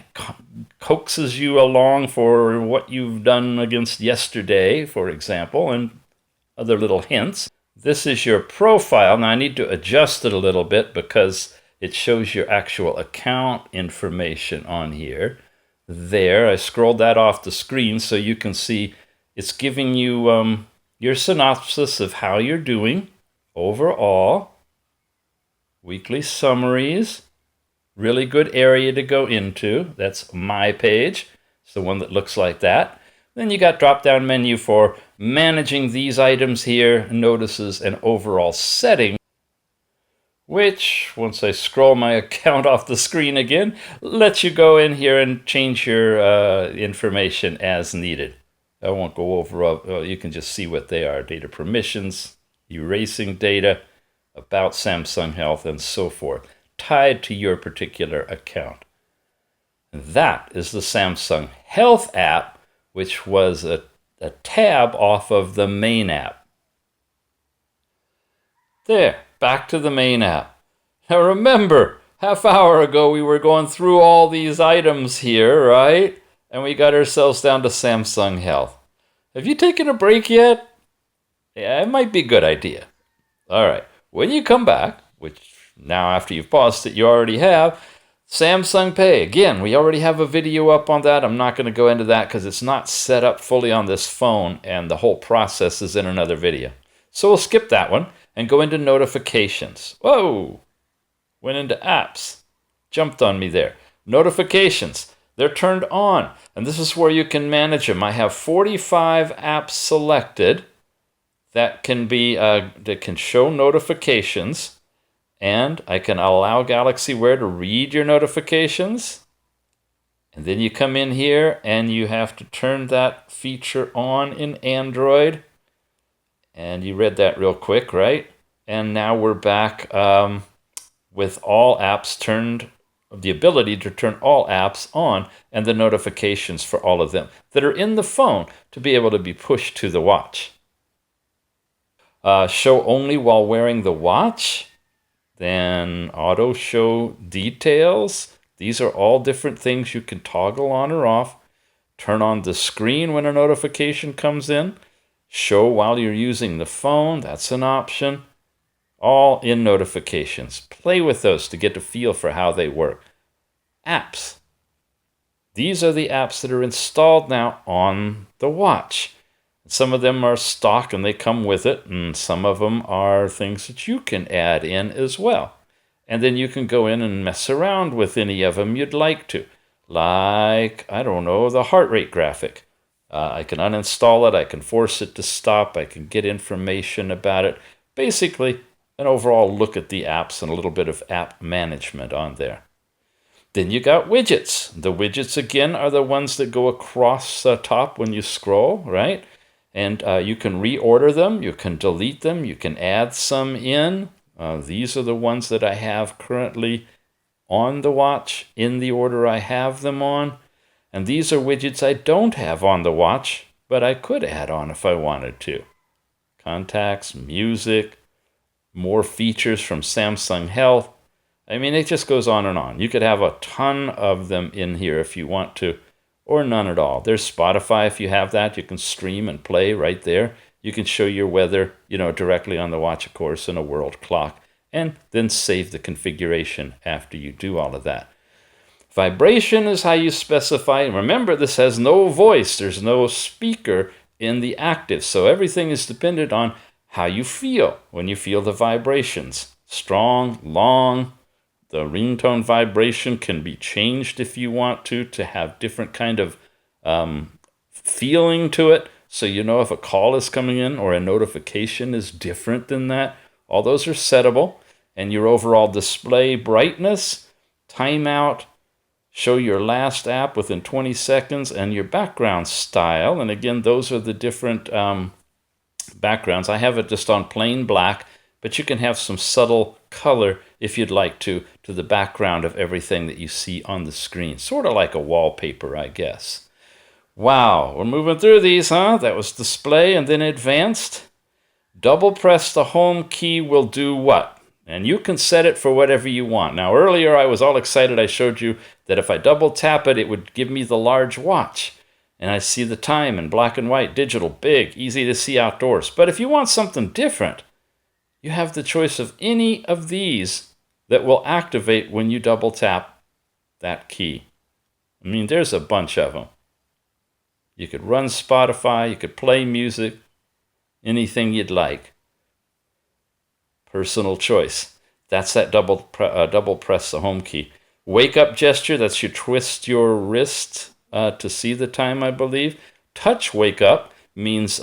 coaxes you along for what you've done against yesterday, for example, and other little hints. This is your profile. Now I need to adjust it a little bit because it shows your actual account information on here. There, I scrolled that off the screen so you can see it's giving you your synopsis of how you're doing overall, weekly summaries, really good area to go into. That's my page. It's the one that looks like that. Then you got drop-down menu for managing these items here, notices, and overall setting, which, once I scroll my account off the screen again, lets you go in here and change your information as needed. I won't go over, you can just see what they are. Data permissions, erasing data, about Samsung Health, and so forth, tied to your particular account. That is the Samsung Health app, which was a tab off of the main app. There, back to the main app. Now remember, half hour ago we were going through all these items here, right? And we got ourselves down to Samsung Health. Have you taken a break yet? Yeah, it might be a good idea. All right, when you come back, which now after you've paused it, you already have, Samsung Pay. Again, we already have a video up on that. I'm not going to go into that because it's not set up fully on this phone and the whole process is in another video. So we'll skip that one and go into notifications. Whoa! Went into apps. Jumped on me there. Notifications. They're turned on. And this is where you can manage them. I have 45 apps selected that can show notifications. And I can allow Galaxy Wear to read your notifications. And then you come in here and you have to turn that feature on in Android. And you read that real quick, right? And now we're back with all apps turned, the ability to turn all apps on and the notifications for all of them that are in the phone to be able to be pushed to the watch. Show only while wearing the watch. Then auto show details. These are all different things you can toggle on or off. Turn on the screen when a notification comes in. Show while you're using the phone. That's an option. All in notifications. Play with those to get a feel for how they work. Apps. These are the apps that are installed now on the watch. Some of them are stock and they come with it, and some of them are things that you can add in as well. And then you can go in and mess around with any of them you'd like to. Like, I don't know, the heart rate graphic. I can uninstall it, I can force it to stop, I can get information about it. Basically, an overall look at the apps and a little bit of app management on there. Then you got widgets. The widgets, again, are the ones that go across the top when you scroll, right? And you can reorder them, you can delete them, you can add some in. These are the ones that I have currently on the watch in the order I have them on. And these are widgets I don't have on the watch, but I could add on if I wanted to. Contacts, music, more features from Samsung Health. I mean, it just goes on and on. You could have a ton of them in here if you want to, or none at all. There's Spotify if you have that. You can stream and play right there. You can show your weather, directly on the watch, of course, and a world clock, and then save the configuration after you do all of that. Vibration is how you specify. Remember, this has no voice. There's no speaker in the active, so everything is dependent on how you feel when you feel the vibrations. Strong, long. The ringtone vibration can be changed if you want to have different kind of feeling to it. So you know if a call is coming in or a notification is different than that. All those are settable. And your overall display brightness, timeout, show your last app within 20 seconds, and your background style. And again, those are the different backgrounds. I have it just on plain black, but you can have some subtle color if you'd like to the background of everything that you see on the screen. Sort of like a wallpaper, I guess. Wow, we're moving through these, huh? That was display and then advanced. Double press the home key will do what? And you can set it for whatever you want. Now, earlier I was all excited. I showed you that if I double tap it, it would give me the large watch. And I see the time in black and white, digital, big, easy to see outdoors. But if you want something different, you have the choice of any of these that will activate when you double tap that key. I mean, there's a bunch of them. You could run Spotify, you could play music, anything you'd like. Personal choice. That's that double press the home key. Wake up gesture, that's you twist your wrist to see the time, I believe. Touch wake up means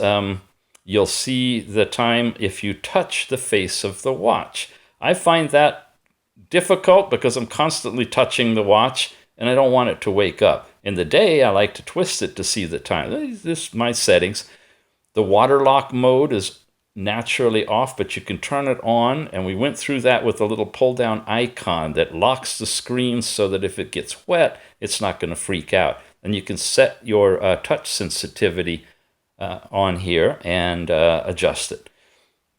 you'll see the time if you touch the face of the watch. I find that difficult because I'm constantly touching the watch and I don't want it to wake up. In the day, I like to twist it to see the time. This is my settings. The water lock mode is naturally off, but you can turn it on, and we went through that with a little pull-down icon that locks the screen so that if it gets wet, it's not going to freak out. And you can set your touch sensitivity on here and adjust it.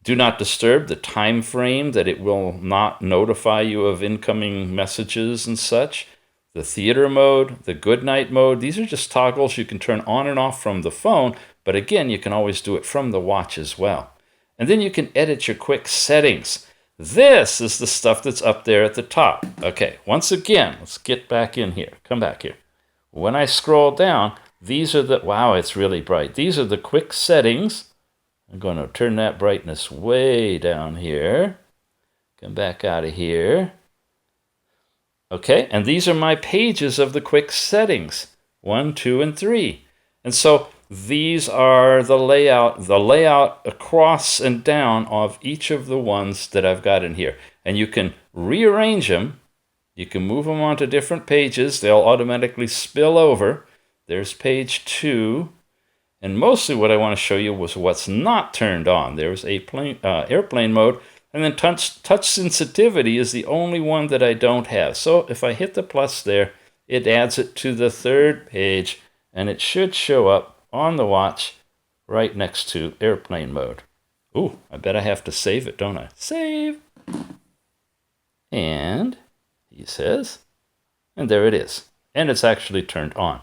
Do not disturb the time frame that it will not notify you of incoming messages and such. The theater mode, the good night mode, these are just toggles you can turn on and off from the phone, but again, you can always do it from the watch as well. And then you can edit your quick settings. This is the stuff that's up there at the top. Okay, once again, let's get back in here. Come back here. When I scroll down, these are the, wow, it's really bright. These are the quick settings. I'm going to turn that brightness way down here. Come back out of here. Okay, and these are my pages of the quick settings. 1, 2, and 3. And so these are the layout across and down of each of the ones that I've got in here. And you can rearrange them. You can move them onto different pages. They'll automatically spill over. There's page 2. And mostly what I want to show you was what's not turned on. There's airplane mode. And then touch sensitivity is the only one that I don't have. So if I hit the plus there, it adds it to the third page, and it should show up on the watch right next to airplane mode. Ooh, I bet I have to save it, don't I? Save. And he says, and there it is. And it's actually turned on.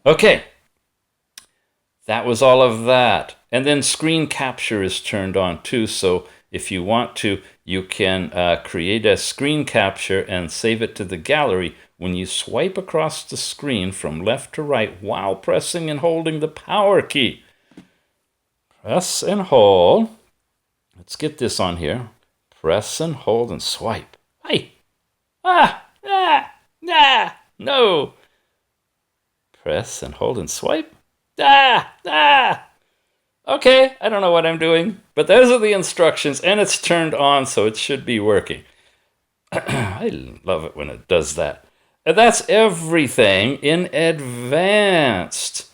Okay. That was all of that. And then screen capture is turned on too, so if you want to, you can create a screen capture and save it to the gallery when you swipe across the screen from left to right while pressing and holding the power key. Press and hold. Let's get this on here. Press and hold and swipe. Hey! No! Press and hold and swipe. Okay, I don't know what I'm doing, but those are the instructions, and it's turned on, so it should be working. I love it when it does that. And that's everything in advanced.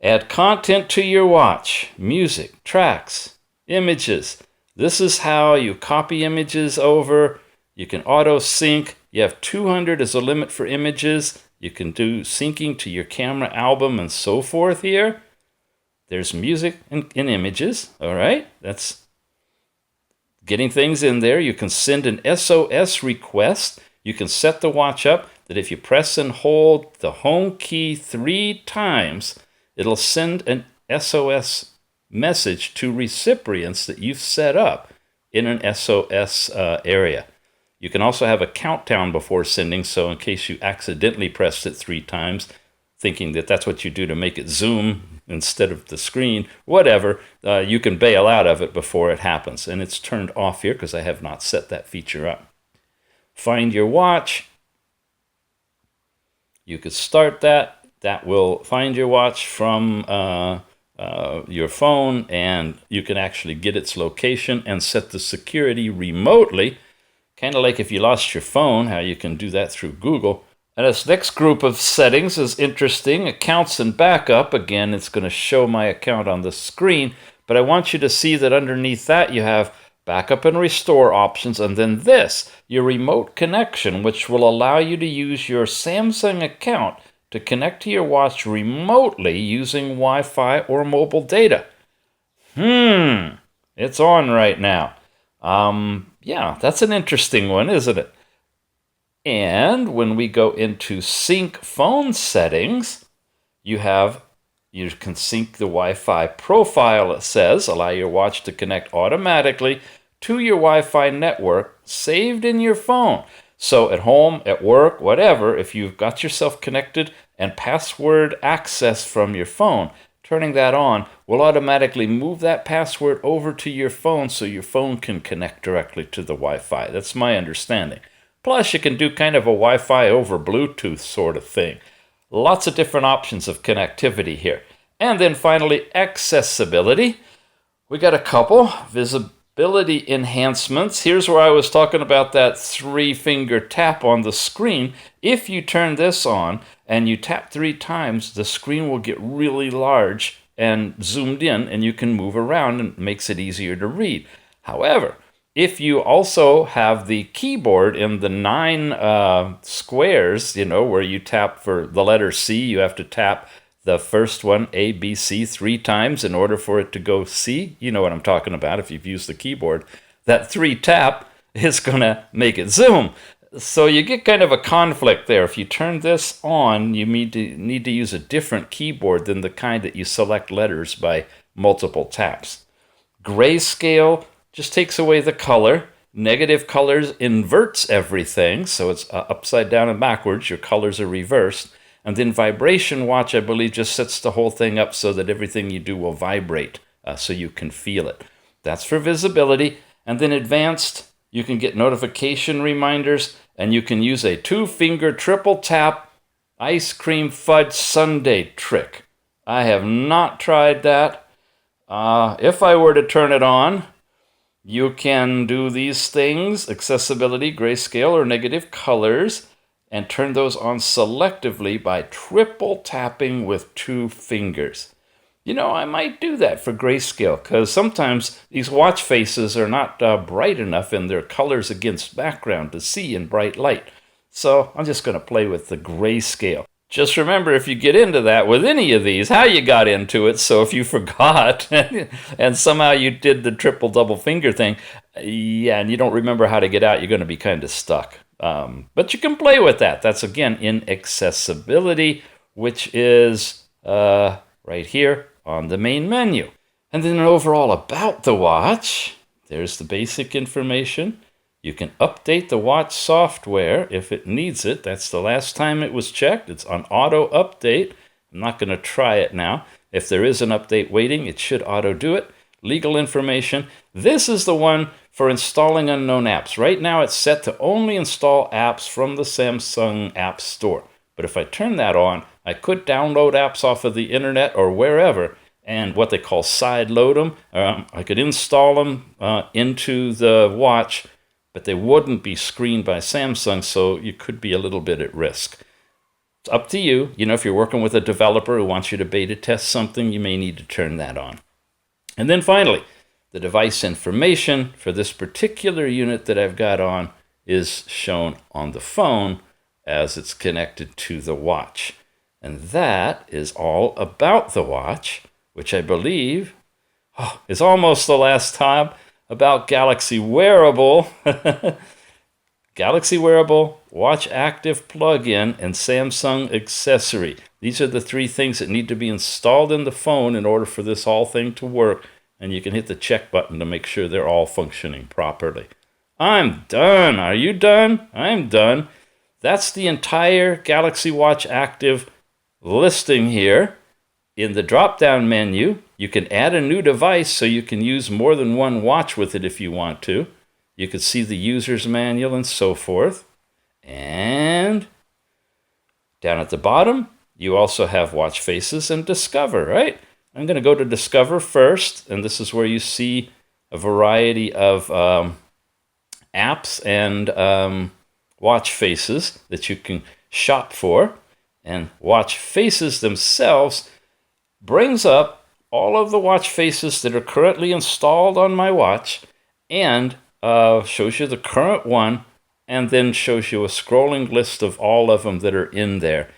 Add content to your watch, music, tracks, images. This is how you copy images over. You can auto sync. You have 200 as a limit for images. You can do syncing to your camera album and so forth here. There's music and images, all right? That's getting things in there. You can send an SOS request. You can set the watch up that if you press and hold the home key 3 times, it'll send an SOS message to recipients that you've set up in an SOS area. You can also have a countdown before sending, so in case you accidentally pressed it 3 times, thinking that that's what you do to make it zoom instead of the screen, whatever, you can bail out of it before it happens. And it's turned off here because I have not set that feature up. Find your watch. You could start that. That will find your watch from your phone, and you can actually get its location and set the security remotely, kind of like if you lost your phone, how you can do that through Google. And this next group of settings is interesting. Accounts and backup. Again, it's going to show my account on the screen, but I want you to see that underneath that you have backup and restore options, and then this, your remote connection, which will allow you to use your Samsung account to connect to your watch remotely using Wi-Fi or mobile data. It's on right now. Yeah, that's an interesting one, isn't it? And when we go into sync phone settings, you can sync the Wi-Fi profile, it says, allow your watch to connect automatically to your Wi-Fi network saved in your phone. So at home, at work, whatever, if you've got yourself connected and password access from your phone, turning that on will automatically move that password over to your phone so your phone can connect directly to the Wi-Fi. That's my understanding. Plus, you can do kind of a Wi-Fi over Bluetooth sort of thing. Lots of different options of connectivity here. And then finally, accessibility. We got a couple. Visibility enhancements. Here's where I was talking about that 3-finger tap on the screen. If you turn this on and you tap 3 times, the screen will get really large and zoomed in, and you can move around and it makes it easier to read. However, if you also have the keyboard in the 9 squares, where you tap for the letter C, you have to tap the first one, A, B, C, 3 times in order for it to go C. You know what I'm talking about if you've used the keyboard. That 3 tap is going to make it zoom. So you get kind of a conflict there. If you turn this on, you need to use a different keyboard than the kind that you select letters by multiple taps. Grayscale just takes away the color. Negative colors inverts everything, so it's upside down and backwards. Your colors are reversed. And then vibration watch, I believe, just sets the whole thing up so that everything you do will vibrate so you can feel it. That's for visibility. And then advanced, you can get notification reminders, and you can use a 2-finger triple tap ice cream fudge sundae trick. I have not tried that. If I were to turn it on, you can do these things, accessibility, grayscale, or negative colors, and turn those on selectively by triple tapping with 2 fingers. I might do that for grayscale, because sometimes these watch faces are not bright enough in their colors against background to see in bright light. So I'm just going to play with the grayscale. Just remember, if you get into that with any of these, how you got into it. So if you forgot and somehow you did the triple double finger thing, and you don't remember how to get out, you're going to be kind of stuck. But you can play with that. That's, again, in accessibility, which is right here on the main menu. And then overall about the watch, there's the basic information. You can update the watch software if it needs it. That's the last time it was checked. It's on auto update. I'm not going to try it now. If there is an update waiting, it should auto do it. Legal information. This is the one for installing unknown apps. Right now it's set to only install apps from the Samsung App Store. But if I turn that on, I could download apps off of the internet or wherever and what they call side load them. I could install them into the watch, but they wouldn't be screened by Samsung, so you could be a little bit at risk. It's up to you. If you're working with a developer who wants you to beta test something, you may need to turn that on. And then finally, the device information for this particular unit that I've got on is shown on the phone as it's connected to the watch. And that is all about the watch, which I believe is almost the last time about Galaxy Wearable. Galaxy Wearable, Watch Active plug-in, and Samsung accessory. These are the 3 things that need to be installed in the phone in order for this whole thing to work. And you can hit the check button to make sure they're all functioning properly. I'm done. Are you done? I'm done. That's the entire Galaxy Watch Active listing here. In the drop-down menu, you can add a new device so you can use more than one watch with it if you want to. You can see the user's manual and so forth. And down at the bottom, you also have watch faces and discover, right? I'm going to go to discover first, and this is where you see a variety of apps and watch faces that you can shop for. And watch faces themselves brings up all of the watch faces that are currently installed on my watch and shows you the current one and then shows you a scrolling list of all of them that are in there.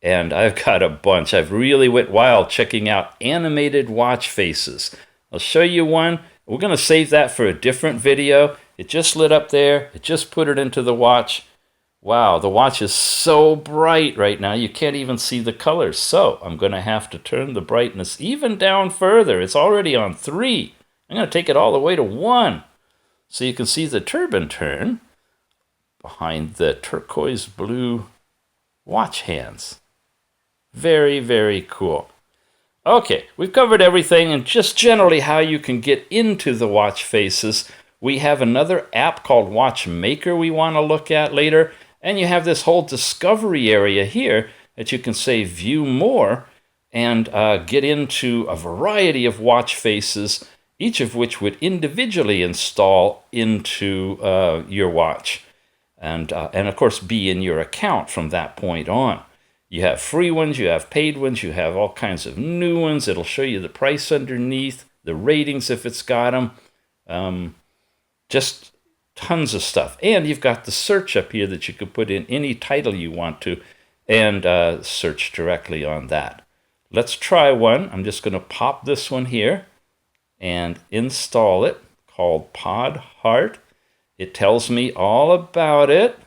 And I've got a bunch. I've really went wild checking out animated watch faces. I'll show you one. We're going to save that for a different video. It just lit up there. It just put it into the watch. Wow, the watch is so bright right now, you can't even see the colors. So I'm going to have to turn the brightness even down further. It's already on 3. I'm going to take it all the way to 1. So you can see the turban turn behind the turquoise blue watch hands. Very, very cool. Okay, we've covered everything and just generally how you can get into the watch faces. We have another app called Watchmaker we want to look at later. And you have this whole discovery area here that you can say view more and get into a variety of watch faces, each of which would individually install into your watch and of course be in your account from that point on. You have free ones, you have paid ones, you have all kinds of new ones. It'll show you the price underneath, the ratings if it's got them. Just tons of stuff. And you've got the search up here that you could put in any title you want to and search directly on that. Let's try one. I'm just going to pop this one here and install it, called Pod Heart. It tells me all about it.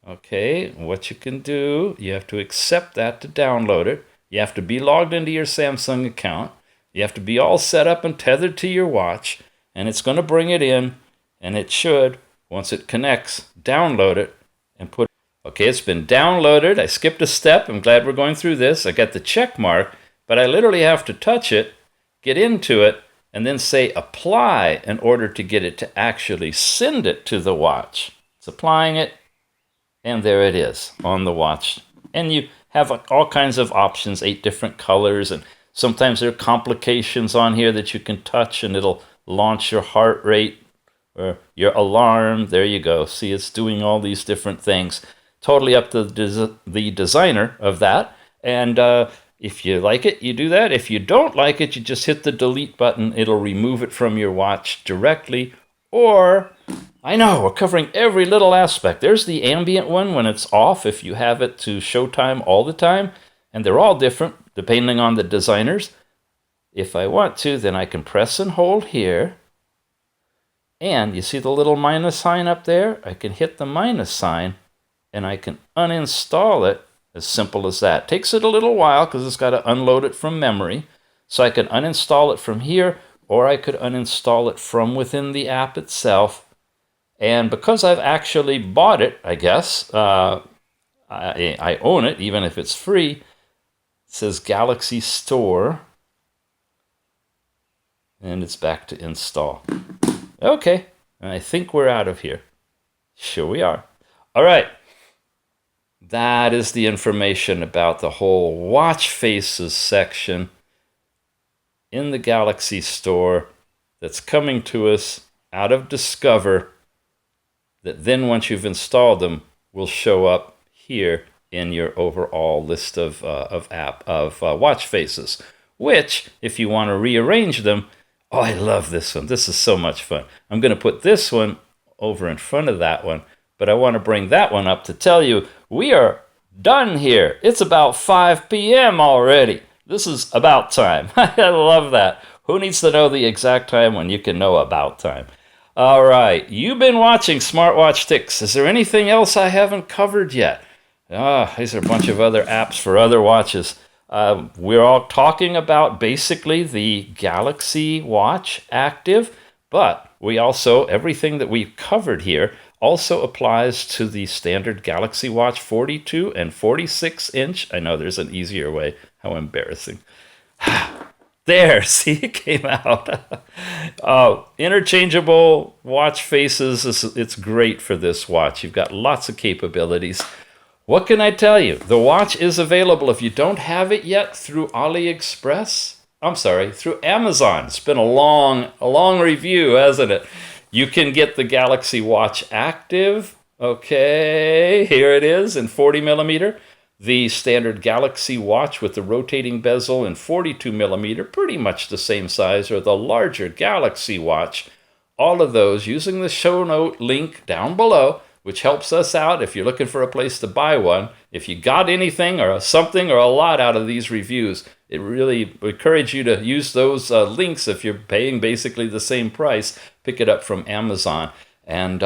Okay, what you can do, you have to accept that to download it. You have to be logged into your Samsung account. You have to be all set up and tethered to your watch, and it's going to bring it in, and it should, once it connects, download it and put it. Okay, it's been downloaded. I skipped a step. I'm glad we're going through this. I got the check mark, but I literally have to touch it, get into it, and then say apply in order to get it to actually send it to the watch. It's applying it, and there it is on the watch. And you have all kinds of options, 8 different colors, and sometimes there are complications on here that you can touch, and it'll launch your heart rate or your alarm. There you go. See, it's doing all these different things. Totally up to the designer of that. And if you like it, you do that. If you don't like it, you just hit the delete button. It'll remove it from your watch directly. Or, I know, we're covering every little aspect. There's the ambient one when it's off, if you have it to showtime all the time. And they're all different depending on the designers. If I want to, then I can press and hold here. And you see the little minus sign up there? I can hit the minus sign and I can uninstall it. As simple as that. Takes it a little while because it's got to unload it from memory. So I can uninstall it from here, or I could uninstall it from within the app itself. And because I've actually bought it, I guess, I own it, even if it's free. It says Galaxy Store. And it's back to install. Okay, and I think we're out of here. Sure we are. All right. That is the information about the whole watch faces section in the Galaxy Store that's coming to us out of Discover, that then once you've installed them will show up here in your overall list of watch faces, which, if you want to rearrange them, oh, I love this one. This is so much fun. I'm going to put this one over in front of that one, but I want to bring that one up to tell you we are done here. It's about 5 p.m. already. This is about time. I love that. Who needs to know the exact time when you can know about time? All right, you've been watching Smartwatch Ticks. Is there anything else I haven't covered yet? These are a bunch of other apps for other watches. We're all talking about basically the Galaxy Watch Active, but we also, everything that we've covered here also applies to the standard Galaxy Watch 42 and 46 inch. I know there's an easier way. How embarrassing. There, see, it came out. Interchangeable watch faces, it's great for this watch. You've got lots of capabilities. What can I tell you? The watch is available, if you don't have it yet, through AliExpress. I'm sorry, through Amazon. It's been a long review, hasn't it? You can get the Galaxy Watch Active. Okay, here it is in 40 millimeter. The standard Galaxy Watch with the rotating bezel in 42 millimeter, pretty much the same size, or the larger Galaxy Watch. All of those using the show note link down below, which helps us out if you're looking for a place to buy one. If you got anything or something or a lot out of these reviews, it really encourage you to use those links if you're paying basically the same price. Pick it up from Amazon. And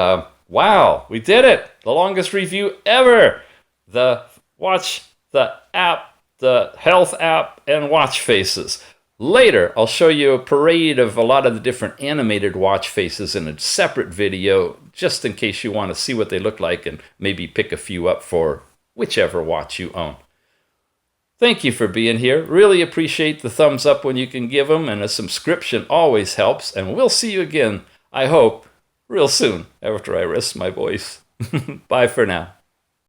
wow, we did it! The longest review ever! The watch, the app, the health app, and watch faces. Later, I'll show you a parade of a lot of the different animated watch faces in a separate video, just in case you want to see what they look like and maybe pick a few up for whichever watch you own. Thank you for being here. Really appreciate the thumbs up when you can give them, and a subscription always helps. And we'll see you again, I hope, real soon after I rest my voice. Bye for now.